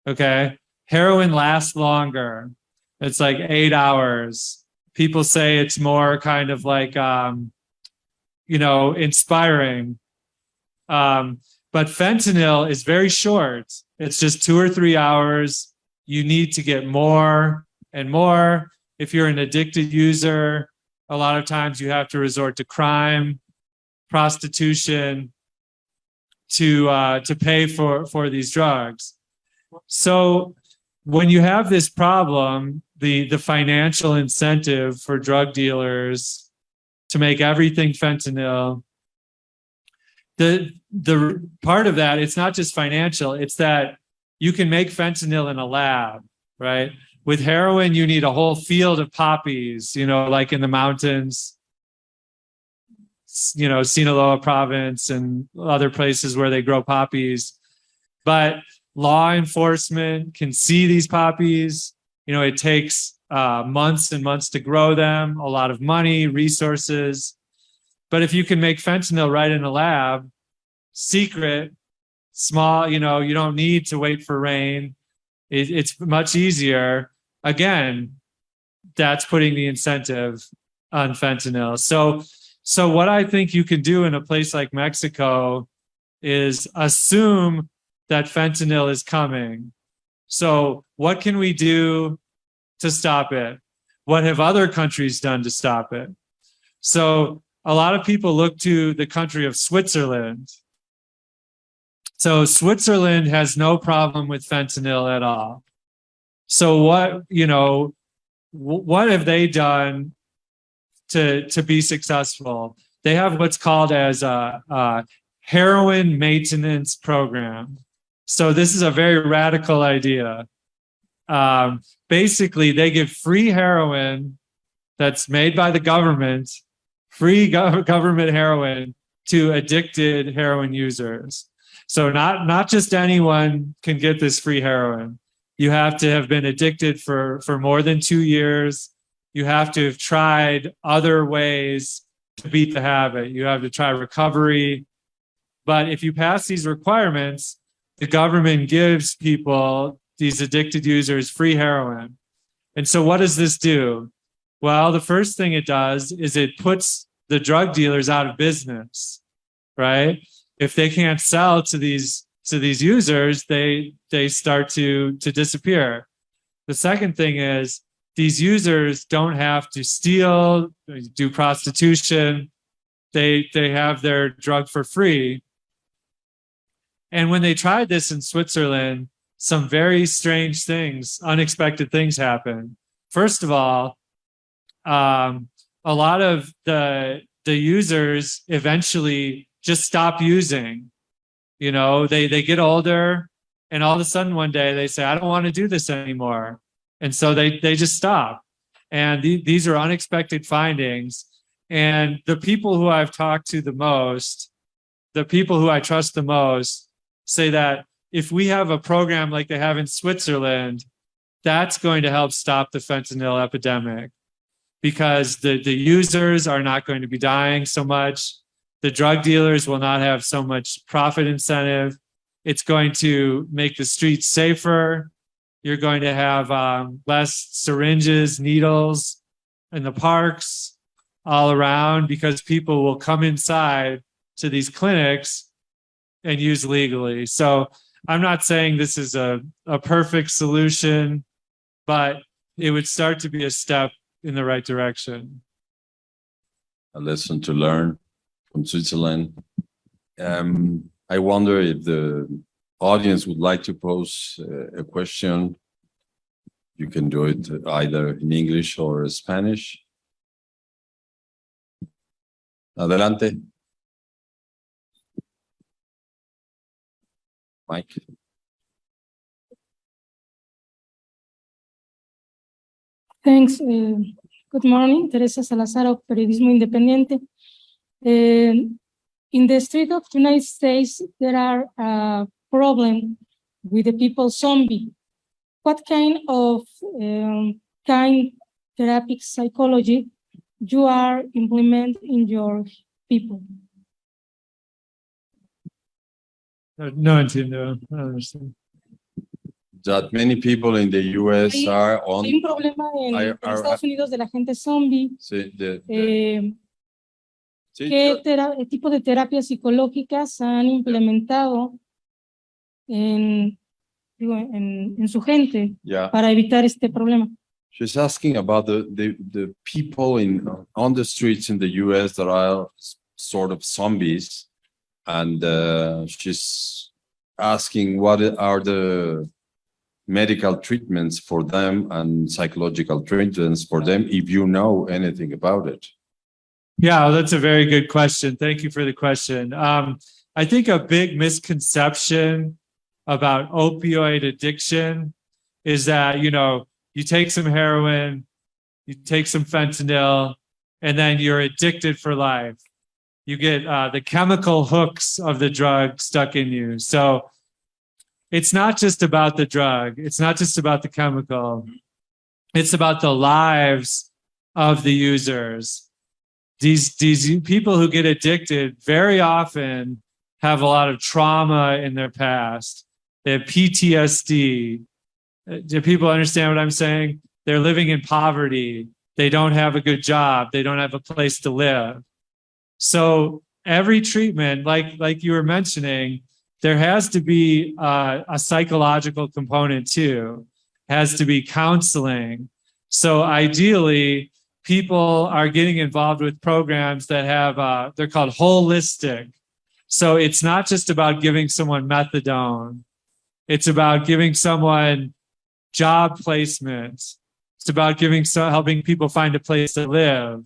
Speaker 2: Okay. Heroin lasts longer. It's like 8 hours. People say it's more kind of like, you know, inspiring. But fentanyl is very short. It's just 2 or 3 hours. You need to get more and more. If you're an addicted user, a lot of times you have to resort to crime, prostitution to pay for these drugs. So when you have this problem, the financial incentive for drug dealers to make everything fentanyl, the part of that, it's not just financial, it's that you can make fentanyl in a lab, right? With heroin, you need a whole field of poppies, you know, like in the mountains, you know, Sinaloa province and other places where they grow poppies. But law enforcement can see these poppies. You know, it takes months and months to grow them, a lot of money, resources. But if you can make fentanyl right in a lab, secret, small, you know, you don't need to wait for rain. It's much easier. Again, that's putting the incentive on fentanyl. So what I think you can do in a place like Mexico is assume that fentanyl is coming. So what can we do to stop it? What have other countries done to stop it? So a lot of people look to the country of Switzerland. So Switzerland has no problem with fentanyl at all. So what, you know, what have they done to be successful? They have what's called as a heroin maintenance program. So this is a very radical idea. Basically, they give free heroin that's made by the government, free government heroin to addicted heroin users. So not just anyone can get this free heroin. You have to have been addicted for more than 2 years. You have to have tried other ways to beat the habit. You have to try recovery. But if you pass these requirements, the government gives people, these addicted users, free heroin. And so what does this do? Well, the first thing it does is it puts the drug dealers out of business, right? If they can't sell to these users, they start to disappear. The second thing is these users don't have to steal, do prostitution. They have their drug for free. And when they tried this in Switzerland, some very strange things, unexpected things happened. First of all, a lot of the users eventually just stop using. You know, they get older, and all of a sudden one day they say, I don't want to do this anymore. And so they just stop. And these are unexpected findings. And the people who I've talked to the most, the people who I trust the most, say that if we have a program like they have in Switzerland, that's going to help stop the fentanyl epidemic, because the users are not going to be dying so much. The drug dealers will not have so much profit incentive. It's going to make the streets safer. You're going to have less syringes, needles in the parks all around, because people will come inside to these clinics and use legally. So I'm not saying this is a perfect solution, but it would start to be a step in the right direction.
Speaker 1: A lesson to learn from Switzerland. I wonder if the audience would like to pose a question. You can do it either in English or Spanish. Adelante. Mike.
Speaker 4: Thanks. Good morning. Teresa Salazar of Periodismo Independiente. In the street of the United States, there are a problem with the people zombie. What kind of therapeutic psychology you are implement in your people?
Speaker 2: No entiendo. I don't understand.
Speaker 1: That many people in the US are on.
Speaker 4: Hay un problema en Estados Unidos de la gente zombie.
Speaker 1: Sí, sí,
Speaker 4: ¿Qué tipo de terapias psicológicas han implementado en su gente para evitar este problema?
Speaker 1: She's asking about the people on the streets in the US that are sort of zombies, and she's asking what are the medical treatments for them and psychological treatments for them, if you know anything about it.
Speaker 2: Yeah, that's a very good question. Thank you for the question. I think a big misconception about opioid addiction is that, you know, you take some heroin, you take some fentanyl, and then you're addicted for life. You get the chemical hooks of the drug stuck in you. So it's not just about the drug. It's not just about the chemical. It's about the lives of the users. These people who get addicted very often have a lot of trauma in their past. They have PTSD. Do people understand what I'm saying? They're living in poverty. They don't have a good job. They don't have a place to live. So every treatment, like you were mentioning, there has to be a psychological component too. Has to be counseling. So ideally, people are getting involved with programs that have, they're called holistic. So it's not just about giving someone methadone. It's about giving someone job placement. It's about helping people find a place to live.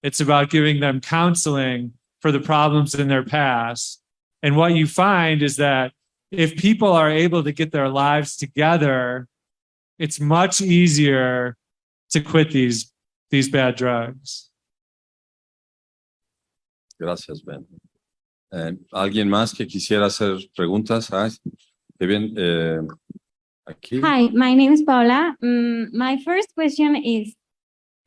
Speaker 2: It's about giving them counseling for the problems in their past. And what you find is that if people are able to get their lives together, it's much easier to quit these bad drugs.
Speaker 1: Gracias, Ben. ¿Alguien más que quisiera hacer preguntas? Qué bien. Aquí.
Speaker 5: Hi, my name is Paula. My first question is,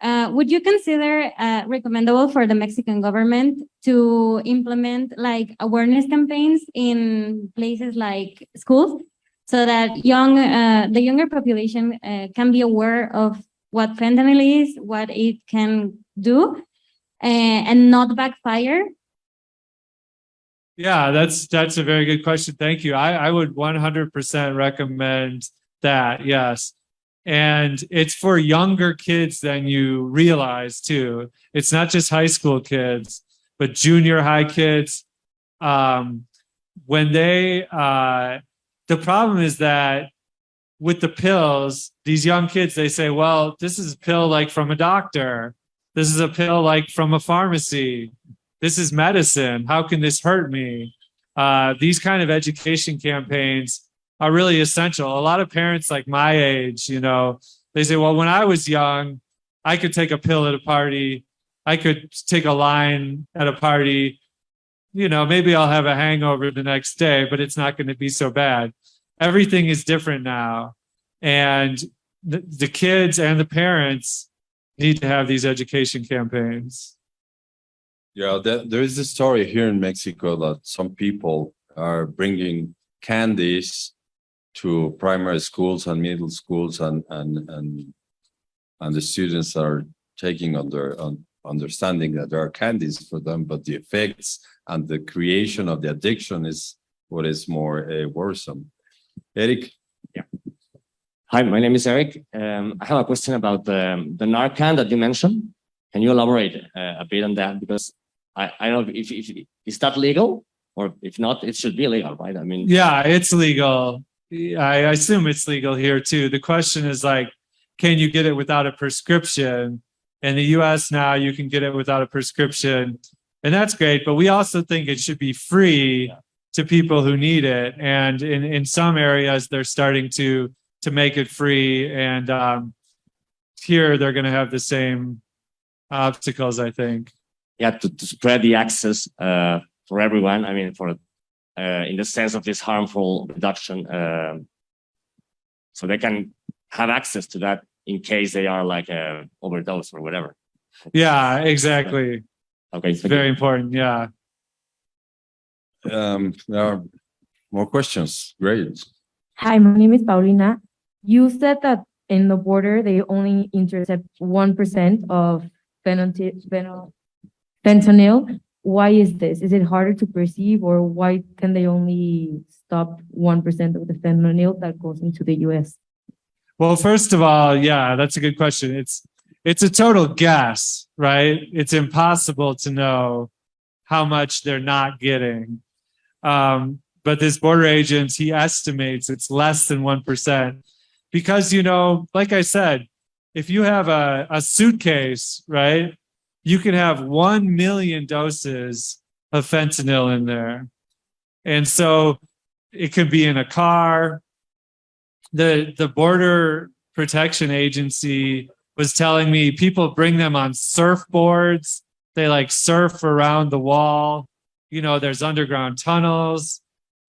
Speaker 5: would you consider recommendable for the Mexican government to implement like awareness campaigns in places like schools so that the younger population can be aware of what fentanyl is, what it can do, and not backfire?
Speaker 2: Yeah, that's a very good question. Thank you. I would 100% recommend that. Yes. And it's for younger kids than you realize too. It's not just high school kids, but junior high kids. When they, the problem is that with the pills, these young kids, they say, well, this is a pill like from a doctor. This is a pill like from a pharmacy. This is medicine. How can this hurt me? These kind of education campaigns are really essential. A lot of parents like my age, you know, they say, well, when I was young, I could take a pill at a party. I could take a line at a party. You know, maybe I'll have a hangover the next day, but it's not going to be so bad. Everything is different now. And the kids and the parents need to have these education campaigns.
Speaker 1: Yeah, there is a story here in Mexico that some people are bringing candies to primary schools and middle schools, and the students are taking understanding that there are candies for them, but the effects and the creation of the addiction is what is more worrisome. Eric?
Speaker 6: Yeah. Hi, my name is Eric. I have a question about the Narcan that you mentioned. Can you elaborate a bit on that? Because I don't know if is that legal, or if not, it should be legal, right? I mean,
Speaker 2: yeah, it's legal. I assume it's legal here too. The question is like, can you get it without a prescription? In the US now, you can get it without a prescription, and that's great. But we also think it should be free to people who need it. And in some areas, they're starting to make it free. And here, they're going to have the same obstacles, I think.
Speaker 6: Yeah, to spread the access for everyone. I mean, for in the sense of this harmful reduction, so they can have access to that in case they are like overdose or whatever.
Speaker 2: Yeah, exactly.
Speaker 6: Okay,
Speaker 2: it's very important. Yeah.
Speaker 1: There are more questions. Great.
Speaker 7: Hi, my name is Paulina. You said that in the border, they only intercept 1% of fentanyl. Why is this? Is it harder to perceive, or why can they only stop 1% of the fentanyl that goes into the US?
Speaker 2: Well, first of all, yeah, that's a good question. It's a total guess, right? It's impossible to know how much they're not getting. But this border agent, he estimates it's less than 1%. Because, you know, like I said, if you have a suitcase, right, you can have 1 million doses of fentanyl in there. And so it could be in a car. The Border Protection Agency was telling me people bring them on surfboards. They like surf around the wall. You know, there's underground tunnels.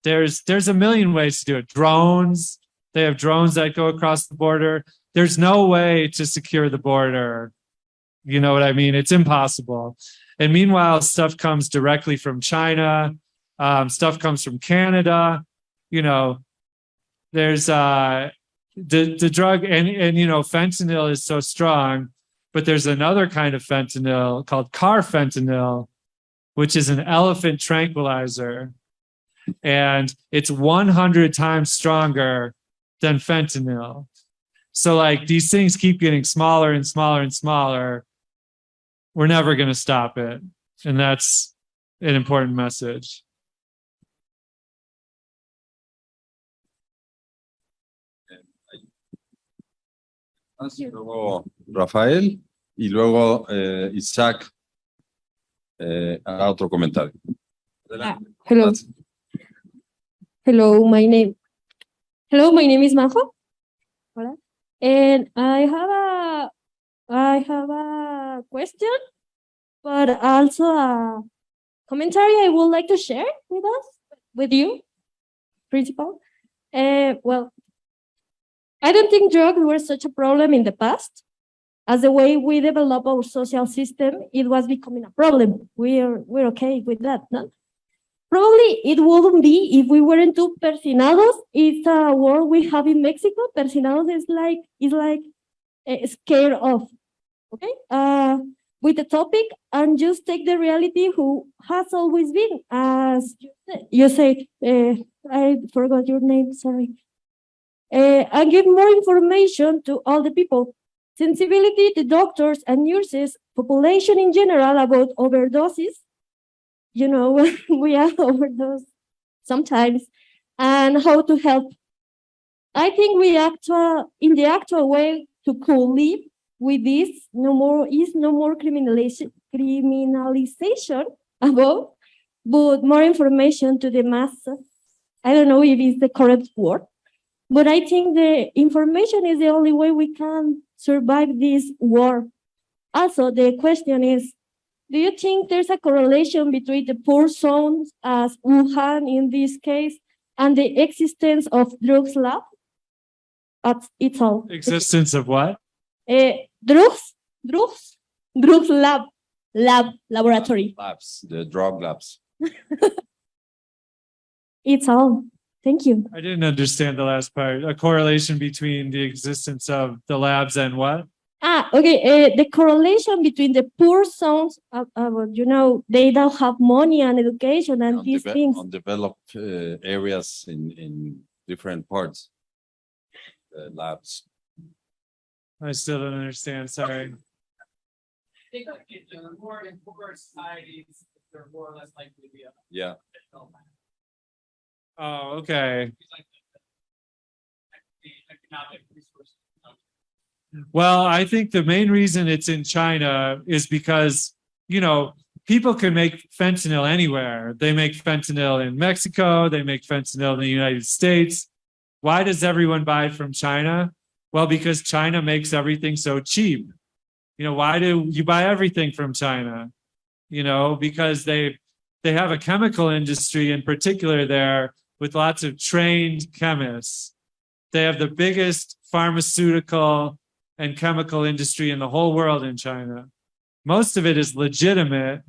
Speaker 2: There's a million ways to do it. Drones. They have drones that go across the border. There's no way to secure the border. You know what I mean? It's impossible. And meanwhile, stuff comes directly from China. Stuff comes from Canada. You know, there's the drug, and you know, fentanyl is so strong, but there's another kind of fentanyl called carfentanil, which is an elephant tranquilizer. And it's 100 times stronger than fentanyl. So like these things keep getting smaller and smaller and smaller. We're never going to stop it. And that's an important message.
Speaker 1: Luego Rafael y luego Isaac hará otro comentario.
Speaker 8: Hello. Hello, my name is Majo. Hola. And I have a question, but also a commentary I would like to share with you, principal. Well, I don't think drugs were such a problem in the past, as the way we develop our social system, it was becoming a problem. We're okay with that, no? Probably it wouldn't be if we weren't too persinados. It's a word we have in Mexico. Persinados is like scared of. Okay, with the topic, and just take the reality who has always been, as you said. I forgot your name. Sorry. And give more information to all the people. Sensibility to doctors and nurses, population in general about overdoses. You know, we are overdose sometimes, and how to help. I think we in the actual way to live with this. No more criminalization about, but more information to the masses. I don't know if it's the correct word, but I think the information is the only way we can survive this war. Also, the question is, do you think there's a correlation between the poor zones, as Wuhan in this case, and the existence of drugs lab? It's all.
Speaker 2: Existence of what?
Speaker 8: Drugs laboratory.
Speaker 1: Labs, the drug labs.
Speaker 8: It's all. Thank you.
Speaker 2: I didn't understand the last part. A correlation between the existence of the labs and what?
Speaker 8: Okay. The correlation between the poor zones, you know, they don't have money and education and these things.
Speaker 1: Undeveloped areas in different parts. Labs.
Speaker 2: I still don't understand. Sorry.
Speaker 9: I think in the more in poorer societies, they're more or less likely to be a
Speaker 1: Yeah.
Speaker 2: Oh, okay.
Speaker 9: The economic resources.
Speaker 2: Well, I think the main reason it's in China is because, you know, people can make fentanyl anywhere. They make fentanyl in Mexico. They make fentanyl in the United States. Why does everyone buy from China? Well, because China makes everything so cheap. You know, why do you buy everything from China? You know, because they have a chemical industry in particular there with lots of trained chemists. They have the biggest pharmaceutical and chemical industry in the whole world in China. Most of it is legitimate.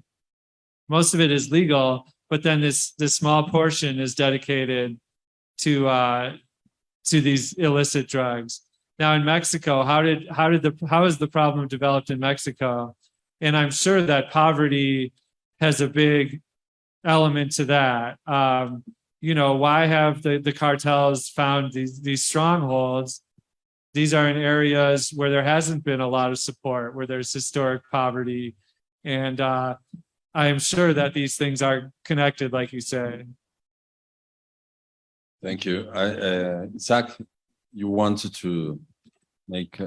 Speaker 2: Most of it is legal, but then this small portion is dedicated to these illicit drugs. Now in Mexico, how is the problem developed in Mexico? And I'm sure that poverty has a big element to that. You know, why have the cartels found these strongholds? These are in areas where there hasn't been a lot of support, where there's historic poverty. And I am sure that these things are connected, like you say.
Speaker 1: Thank you. Zach, you wanted to make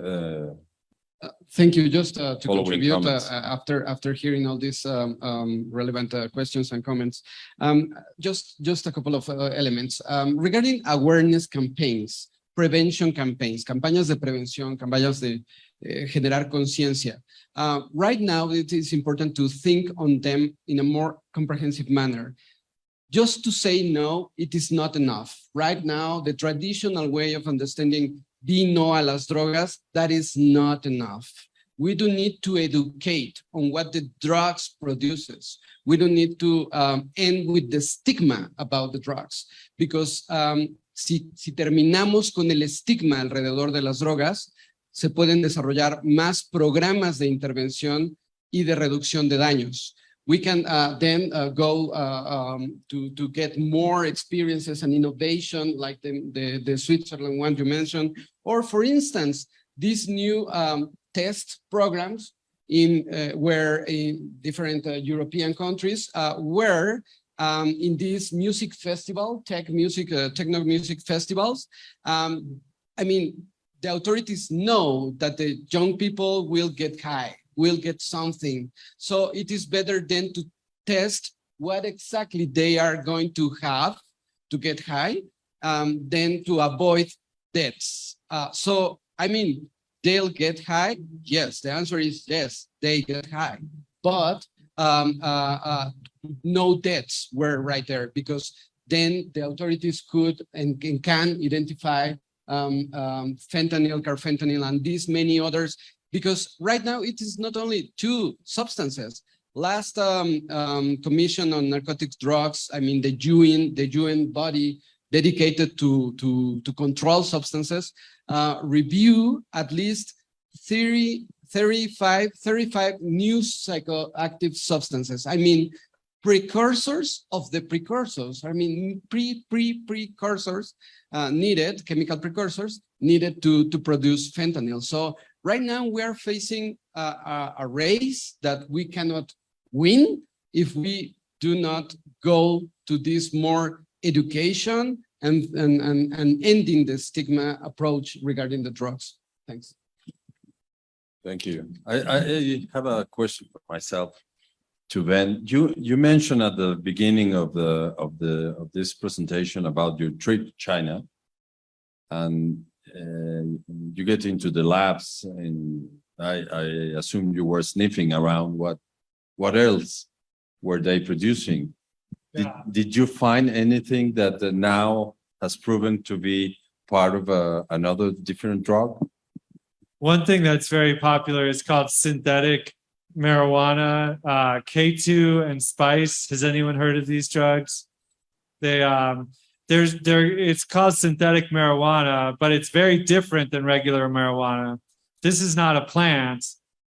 Speaker 3: thank you. Just to
Speaker 1: following
Speaker 3: contribute
Speaker 1: comments.
Speaker 3: after hearing all these relevant questions and comments, just a couple of elements regarding awareness campaigns, prevention campaigns, campañas de prevención, campañas de generar conciencia. Right now, it is important to think on them in a more comprehensive manner. Just to say no, it is not enough. Right now, the traditional way of understanding di no a las drogas, that is not enough. We do need to educate on what the drugs produces. We don't need to end with the stigma about the drugs, because si terminamos con el estigma alrededor de las drogas, se pueden desarrollar más programas de intervención y de reducción de daños. We can then go to get more experiences and innovation, like the Switzerland one you mentioned, or for instance, these new test programs where in different European countries, where in these music festival, techno music festivals, I mean, the authorities know that the young people will get high, will get something. So it is better than to test what exactly they are going to have to get high than to avoid deaths. So, I mean, they'll get high? Yes, the answer is yes, they get high. But no deaths were right there, because then the authorities could and can identify fentanyl, carfentanil, and these many others because right now it is not only two substances. Last Commission on Narcotics Drugs, I mean the UN body dedicated to control substances, review at least 35 new psychoactive substances. I mean, precursors of the precursors. I mean, precursors needed, chemical precursors needed to produce fentanyl. So right now we are facing a race that we cannot win if we do not go to this more education and ending the stigma approach regarding the drugs. Thanks.
Speaker 1: Thank you. I have a question for myself to Ben. You mentioned at the beginning of this presentation about your trip to China, and you get into the labs, and I assume you were sniffing around what else were they producing.
Speaker 2: Yeah.
Speaker 1: Did you find anything that now has proven to be part of another different drug?
Speaker 2: One thing that's very popular is called synthetic marijuana, K2 and spice. Has anyone heard of these drugs? It's called synthetic marijuana, but it's very different than regular marijuana. This is not a plant,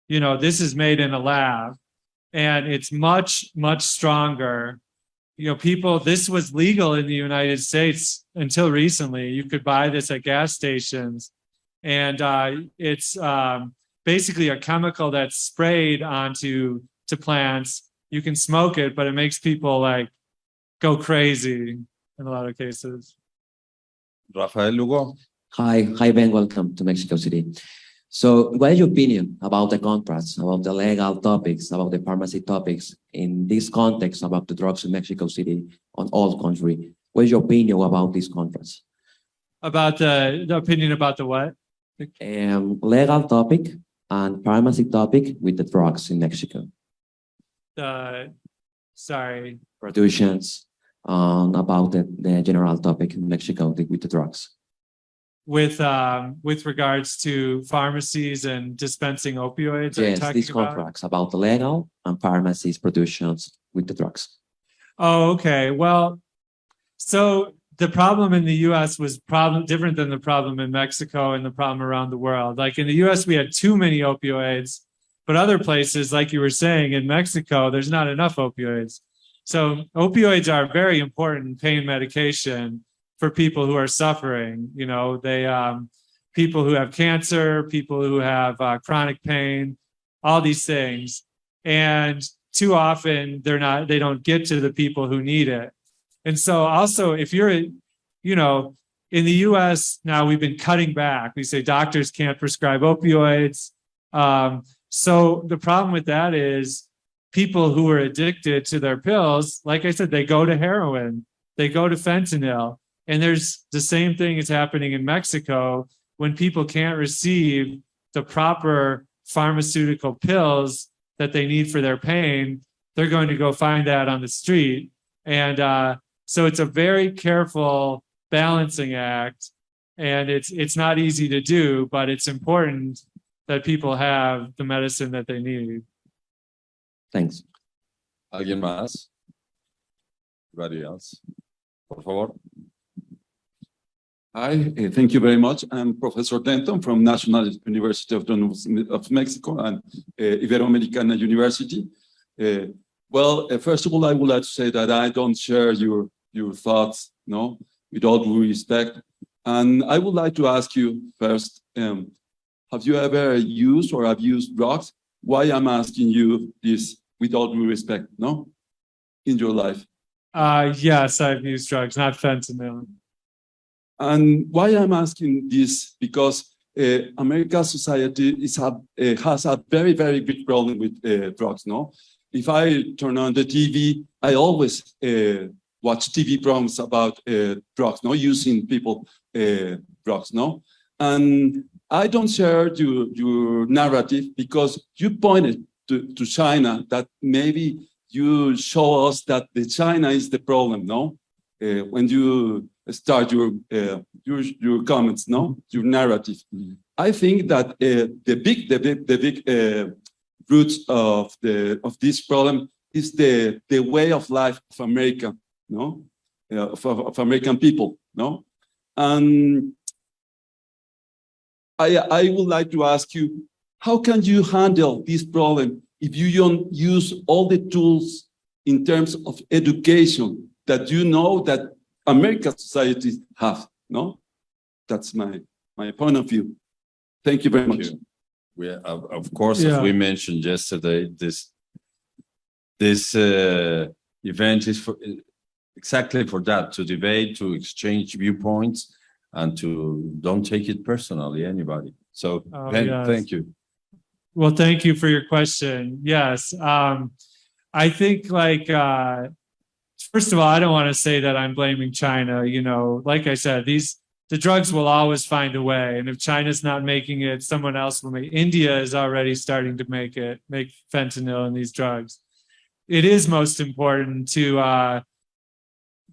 Speaker 2: this is made in a lab, and it's much, much stronger. This was legal in the United States until recently. You could buy this at gas stations, and it's basically a chemical that's sprayed onto plants. You can smoke it, but it makes people go crazy in a lot of cases.
Speaker 1: Rafael Lugo.
Speaker 10: Hi Ben, welcome to Mexico City. So what is your opinion about the contrasts, about the legal topics, about the pharmacy topics in this context about the drugs in Mexico City on all country? What is your opinion about these contrasts?
Speaker 2: About the opinion about the what?
Speaker 10: Legal topic and pharmacy topic with the drugs in Mexico.
Speaker 2: Sorry.
Speaker 10: Productions about the general topic in Mexico with the drugs.
Speaker 2: With regards to pharmacies and dispensing opioids?
Speaker 10: Yes, these contracts about the legal and pharmacies productions with the drugs.
Speaker 2: Oh, okay. Well, so the problem in the US was different than the problem in Mexico and the problem around the world. Like in the US, we had too many opioids, but other places, like you were saying, in Mexico, there's not enough opioids. So opioids are very important pain medication for people who are suffering. People who have cancer, people who have chronic pain, all these things. And too often they don't get to the people who need it. And so also if you're, in the US now we've been cutting back. We say doctors can't prescribe opioids. So the problem with that is people who are addicted to their pills, like I said, they go to heroin, they go to fentanyl. And there's the same thing is happening in Mexico when people can't receive the proper pharmaceutical pills that they need for their pain. They're going to go find that on the street. And so it's a very careful balancing act. And it's not easy to do, but it's important that people have the medicine that they need.
Speaker 10: Thanks.
Speaker 1: ¿Alguien más? Anybody else? Por favor.
Speaker 11: Hi, thank you very much. I'm Professor Denton from National University of Mexico and Iberoamericana University. First of all, I would like to say that I don't share your thoughts, with all due respect. And I would like to ask you first, have you ever used or abused drugs? Why I'm asking you this with all due respect, in your life?
Speaker 2: Yes, I've used drugs, not fentanyl.
Speaker 11: And why I'm asking this, because American society has a very, very big problem with drugs, If I turn on the TV, I always watch TV programs about drugs, using people drugs, And I don't share your narrative because you pointed to China, that maybe you show us that the China is the problem, When you start your your comments, no, your narrative. I think that the big root of this problem is the way of life of America, no, of American people, no, and I would like to ask you, how can you handle this problem if you don't use all the tools in terms of education that you know that American societies have, no? That's my point of view. Thank you very much.
Speaker 1: We, of course, as we mentioned yesterday, this event is exactly for that, to debate, to exchange viewpoints, and to don't take it personally, anybody. So, Ben, thank you.
Speaker 2: Well, thank you for your question. Yes. I think first of all, I don't want to say that I'm blaming China. You know, like I said, the drugs will always find a way. And if China's not making it, someone else will make. India is already starting to make fentanyl and these drugs. It is most important to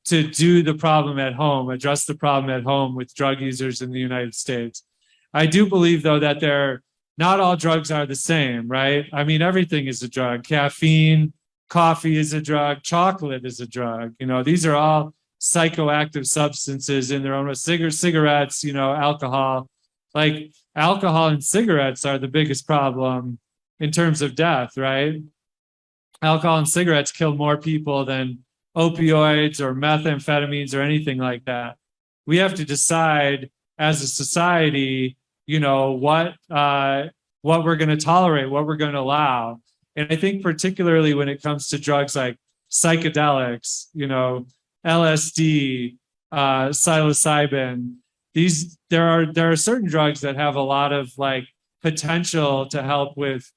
Speaker 2: do the problem at home, address the problem at home with drug users in the United States. I do believe, though, that not all drugs are the same, right? I mean, everything is a drug. Caffeine, coffee is a drug, chocolate is a drug. You know, these are all psychoactive substances in their own way. Cigarettes, you know, alcohol. Like, alcohol and cigarettes are the biggest problem in terms of death, right? Alcohol and cigarettes kill more people than opioids or methamphetamines or anything like that. We have to decide as a society, you know, what we're going to tolerate, what we're going to allow. And I think particularly when it comes to drugs like psychedelics, you know, LSD, psilocybin, there are certain drugs that have a lot of like potential to help with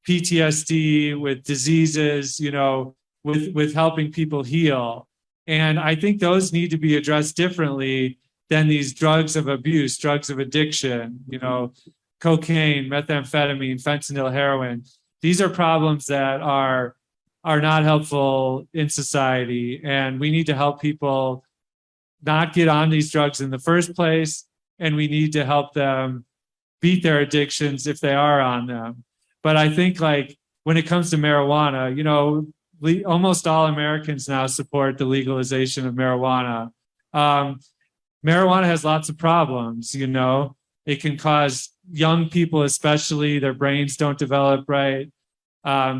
Speaker 2: PTSD, with diseases, you know, with helping people heal. And I think those need to be addressed differently than these drugs of abuse, drugs of addiction, you know, cocaine, methamphetamine, fentanyl, heroin. These are problems that are not helpful in society. And we need to help people not get on these drugs in the first place. And we need to help them beat their addictions if they are on them. But I think like when it comes to marijuana, you know, almost all Americans now support the legalization of marijuana. Marijuana has lots of problems, you know. It can cause young people, especially, their brains don't develop right.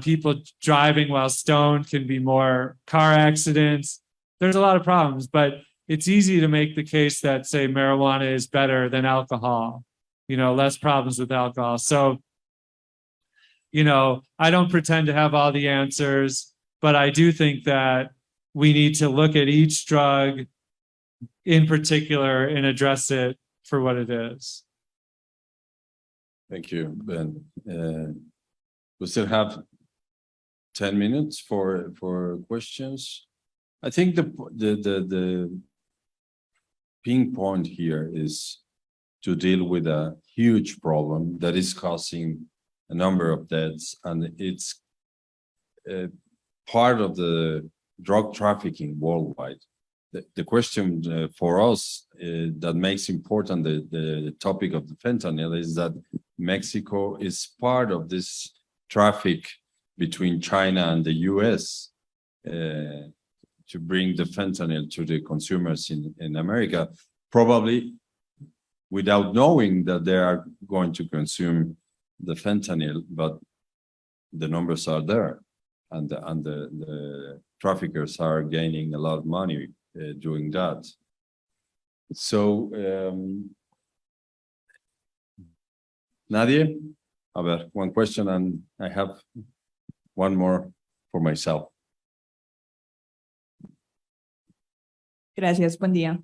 Speaker 2: People driving while stoned can be more car accidents. There's a lot of problems, but it's easy to make the case that, say, marijuana is better than alcohol, you know, less problems with alcohol. So, you know, I don't pretend to have all the answers, but I do think that we need to look at each drug in particular and address it for what it is.
Speaker 1: Thank you, Ben. We still have 10 minutes for questions. I think the ping point here is to deal with a huge problem that is causing a number of deaths, and it's part of the drug trafficking worldwide. The question for us that makes important the topic of the fentanyl is that Mexico is part of this traffic between China and the US to bring the fentanyl to the consumers in America, probably without knowing that they are going to consume the fentanyl, but the numbers are there, and the traffickers are gaining a lot of money doing that. So, Nadia, one question, and I have one more for myself.
Speaker 12: Gracias, buen día.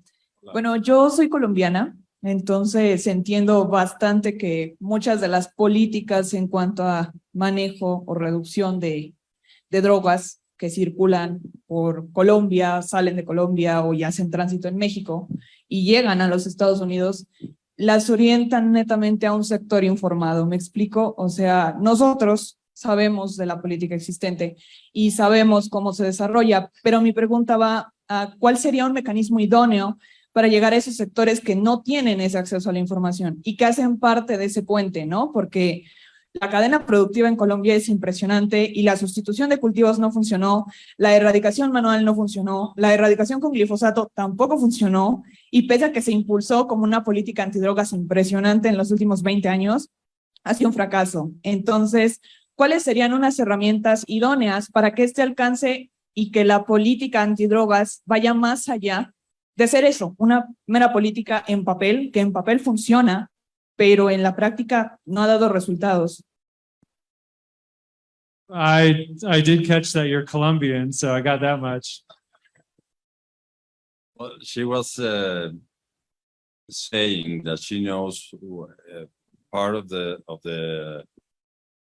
Speaker 12: Bueno, yo soy colombiana, entonces entiendo bastante que muchas de las políticas en cuanto a manejo o reducción de drogas que circulan por Colombia, salen de Colombia o ya hacen tránsito en México y llegan a los Estados Unidos, las orientan netamente a un sector informado. ¿Me explico? O sea, nosotros sabemos de la política existente y sabemos cómo se desarrolla, pero mi pregunta va a ¿cuál sería un mecanismo idóneo para llegar a esos sectores que no tienen ese acceso a la información y que hacen parte de ese puente, ¿no? Porque la cadena productiva en Colombia es impresionante y la sustitución de cultivos no funcionó, la erradicación manual no funcionó, la erradicación con glifosato tampoco funcionó, y pese a que se impulsó como una política antidrogas impresionante en los últimos 20 años, ha sido un fracaso. Entonces, ¿cuáles serían unas herramientas idóneas para que este alcance y que la política antidrogas vaya más allá de ser eso, una mera política en papel, que en papel funciona, pero en la práctica no ha dado resultados?
Speaker 2: I did catch that you're Colombian, so I got that much.
Speaker 1: Well, she was saying that she knows part of the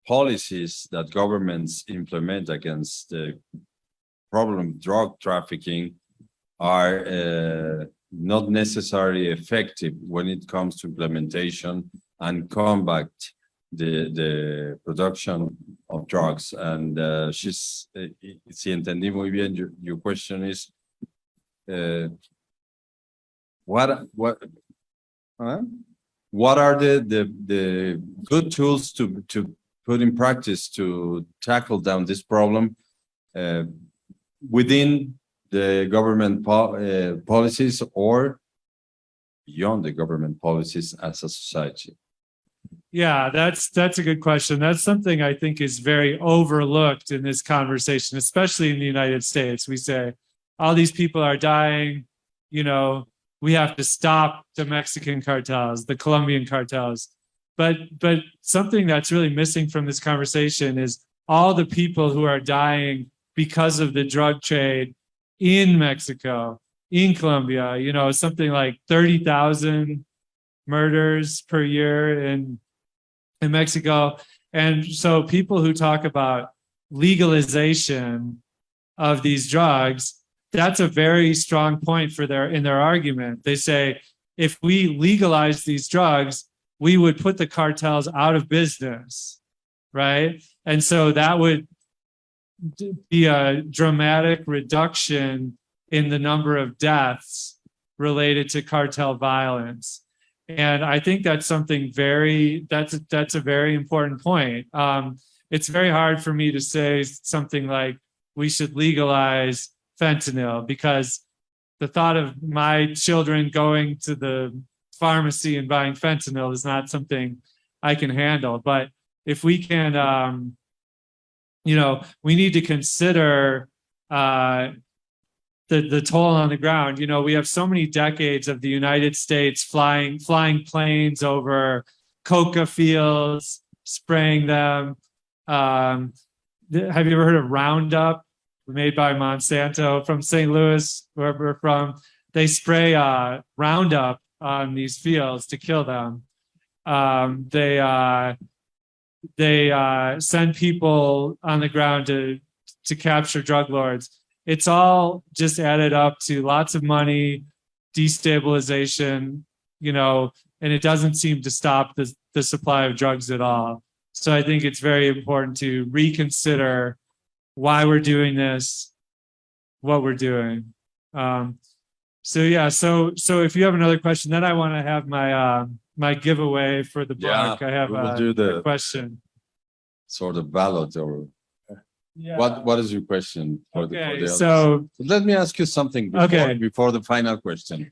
Speaker 1: policies that governments implement against the problem of drug trafficking are not necessarily effective when it comes to implementation and combat the production of drugs. And si entendí muy bien, your question is, what are the good tools to put in practice to tackle down this problem within the government policies or beyond the government policies as a society?
Speaker 2: Yeah, that's a good question. That's something I think is very overlooked in this conversation, especially in the United States. We say, all these people are dying, you know, we have to stop the Mexican cartels, the Colombian cartels. But something that's really missing from this conversation is all the people who are dying because of the drug trade in Mexico, in Colombia, you know, something like 30,000 murders per year in Mexico. And so people who talk about legalization of these drugs, that's a very strong point in their argument. They say, if we legalize these drugs, we would put the cartels out of business, right? And so that would be a dramatic reduction in the number of deaths related to cartel violence. And I think that's something that's a very important point. It's very hard for me to say something like we should legalize fentanyl, because the thought of my children going to the pharmacy and buying fentanyl is not something I can handle. But if we can, you know, we need to consider the toll on the ground. You know, we have so many decades of the United States flying planes over coca fields, spraying them. Have you ever heard of Roundup, made by Monsanto from St. Louis, wherever we're from? They spray Roundup on these fields to kill them. They send people on the ground to capture drug lords. It's all just added up to lots of money, destabilization, you know, and it doesn't seem to stop the supply of drugs at all. So I think it's very important to reconsider why we're doing this, what we're doing. So yeah, so if you have another question, then I want to have my giveaway for the book. I have a question.
Speaker 1: Sort of ballot or
Speaker 2: yeah.
Speaker 1: What is your question for the others?
Speaker 2: So
Speaker 1: let me ask you something before the final question.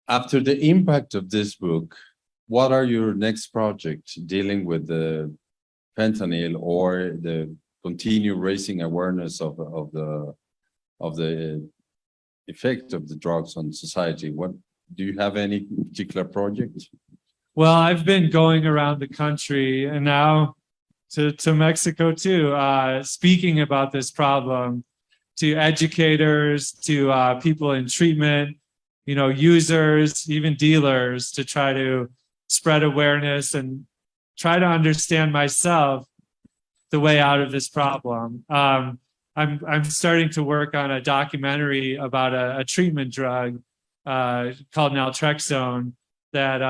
Speaker 1: After the impact of this book, what are your next projects dealing with the fentanyl or the continue raising awareness of the effect of the drugs on society? What do you have any particular project?
Speaker 2: Well, I've been going around the country and now to Mexico too, speaking about this problem to educators, to people in treatment, you know, users, even dealers, to try to spread awareness and try to understand myself the way out of this problem. I'm starting to work on a documentary about a treatment drug called naltrexone that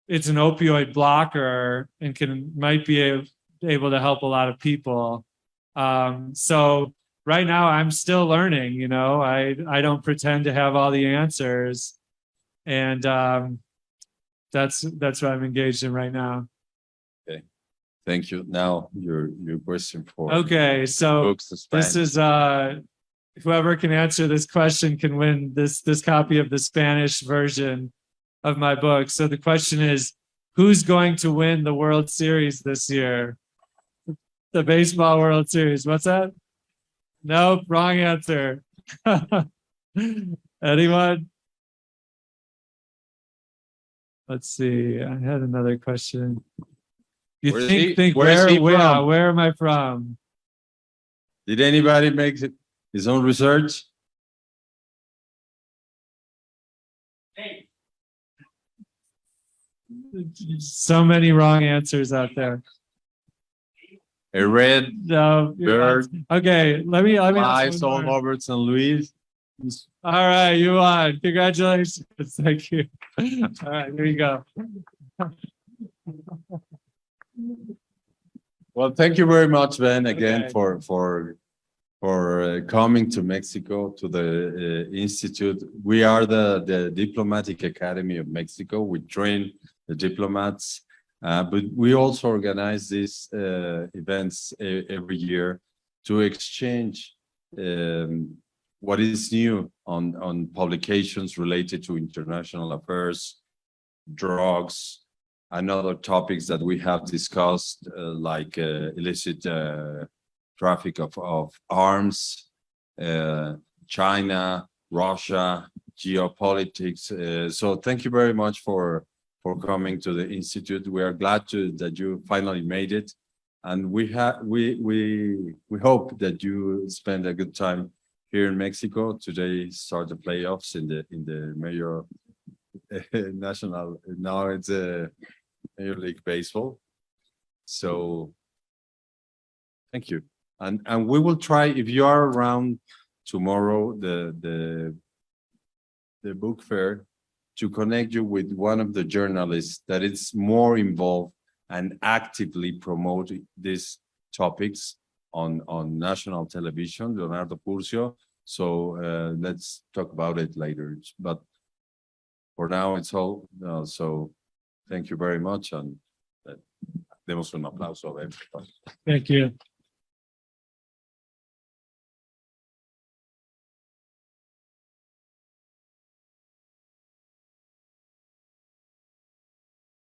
Speaker 2: it's an opioid blocker and might be able to help a lot of people. So right now I'm still learning, you know, I don't pretend to have all the answers. And that's what I'm engaged in right now.
Speaker 1: Okay, thank you. Now your question for
Speaker 2: Okay, so
Speaker 1: books to
Speaker 2: this is whoever can answer this question can win this copy of the Spanish version of my book. So the question is, who's going to win the World Series this year? The baseball World Series. What's that? Nope, wrong answer. Anyone? Let's see. I had another question. You
Speaker 1: Where's
Speaker 2: think
Speaker 1: he from?
Speaker 2: where am I from?
Speaker 1: Did anybody make his own research?
Speaker 2: So many wrong answers out there.
Speaker 1: A red
Speaker 2: No,
Speaker 1: bird.
Speaker 2: okay, let me ask
Speaker 1: Eyes
Speaker 2: one
Speaker 1: all
Speaker 2: more.
Speaker 1: over St. Louis.
Speaker 2: All right, you won. Congratulations. Thank you. All right, here you go.
Speaker 1: Well, thank you very much, Ben, again
Speaker 2: Okay.
Speaker 1: for coming to Mexico to the Institute. We are the Diplomatic Academy of Mexico. We train the diplomats, but we also organize these events every year to exchange what is new on publications related to international affairs, drugs, and other topics that we have discussed, like illicit traffic of arms, China, Russia, geopolitics. So thank you very much for coming to the Institute. We are glad that you finally made it, and we hope that you spend a good time here in Mexico. Today start the playoffs in the major national. Now it's Major League Baseball. So thank you. And we will try, if you are around tomorrow, the book fair, to connect you with one of the journalists that is more involved and actively promoting these topics on national television, Leonardo Curcio. So let's talk about it later. But for now, it's all. So thank you very much, and demos un aplauso a ver.
Speaker 2: Thank you.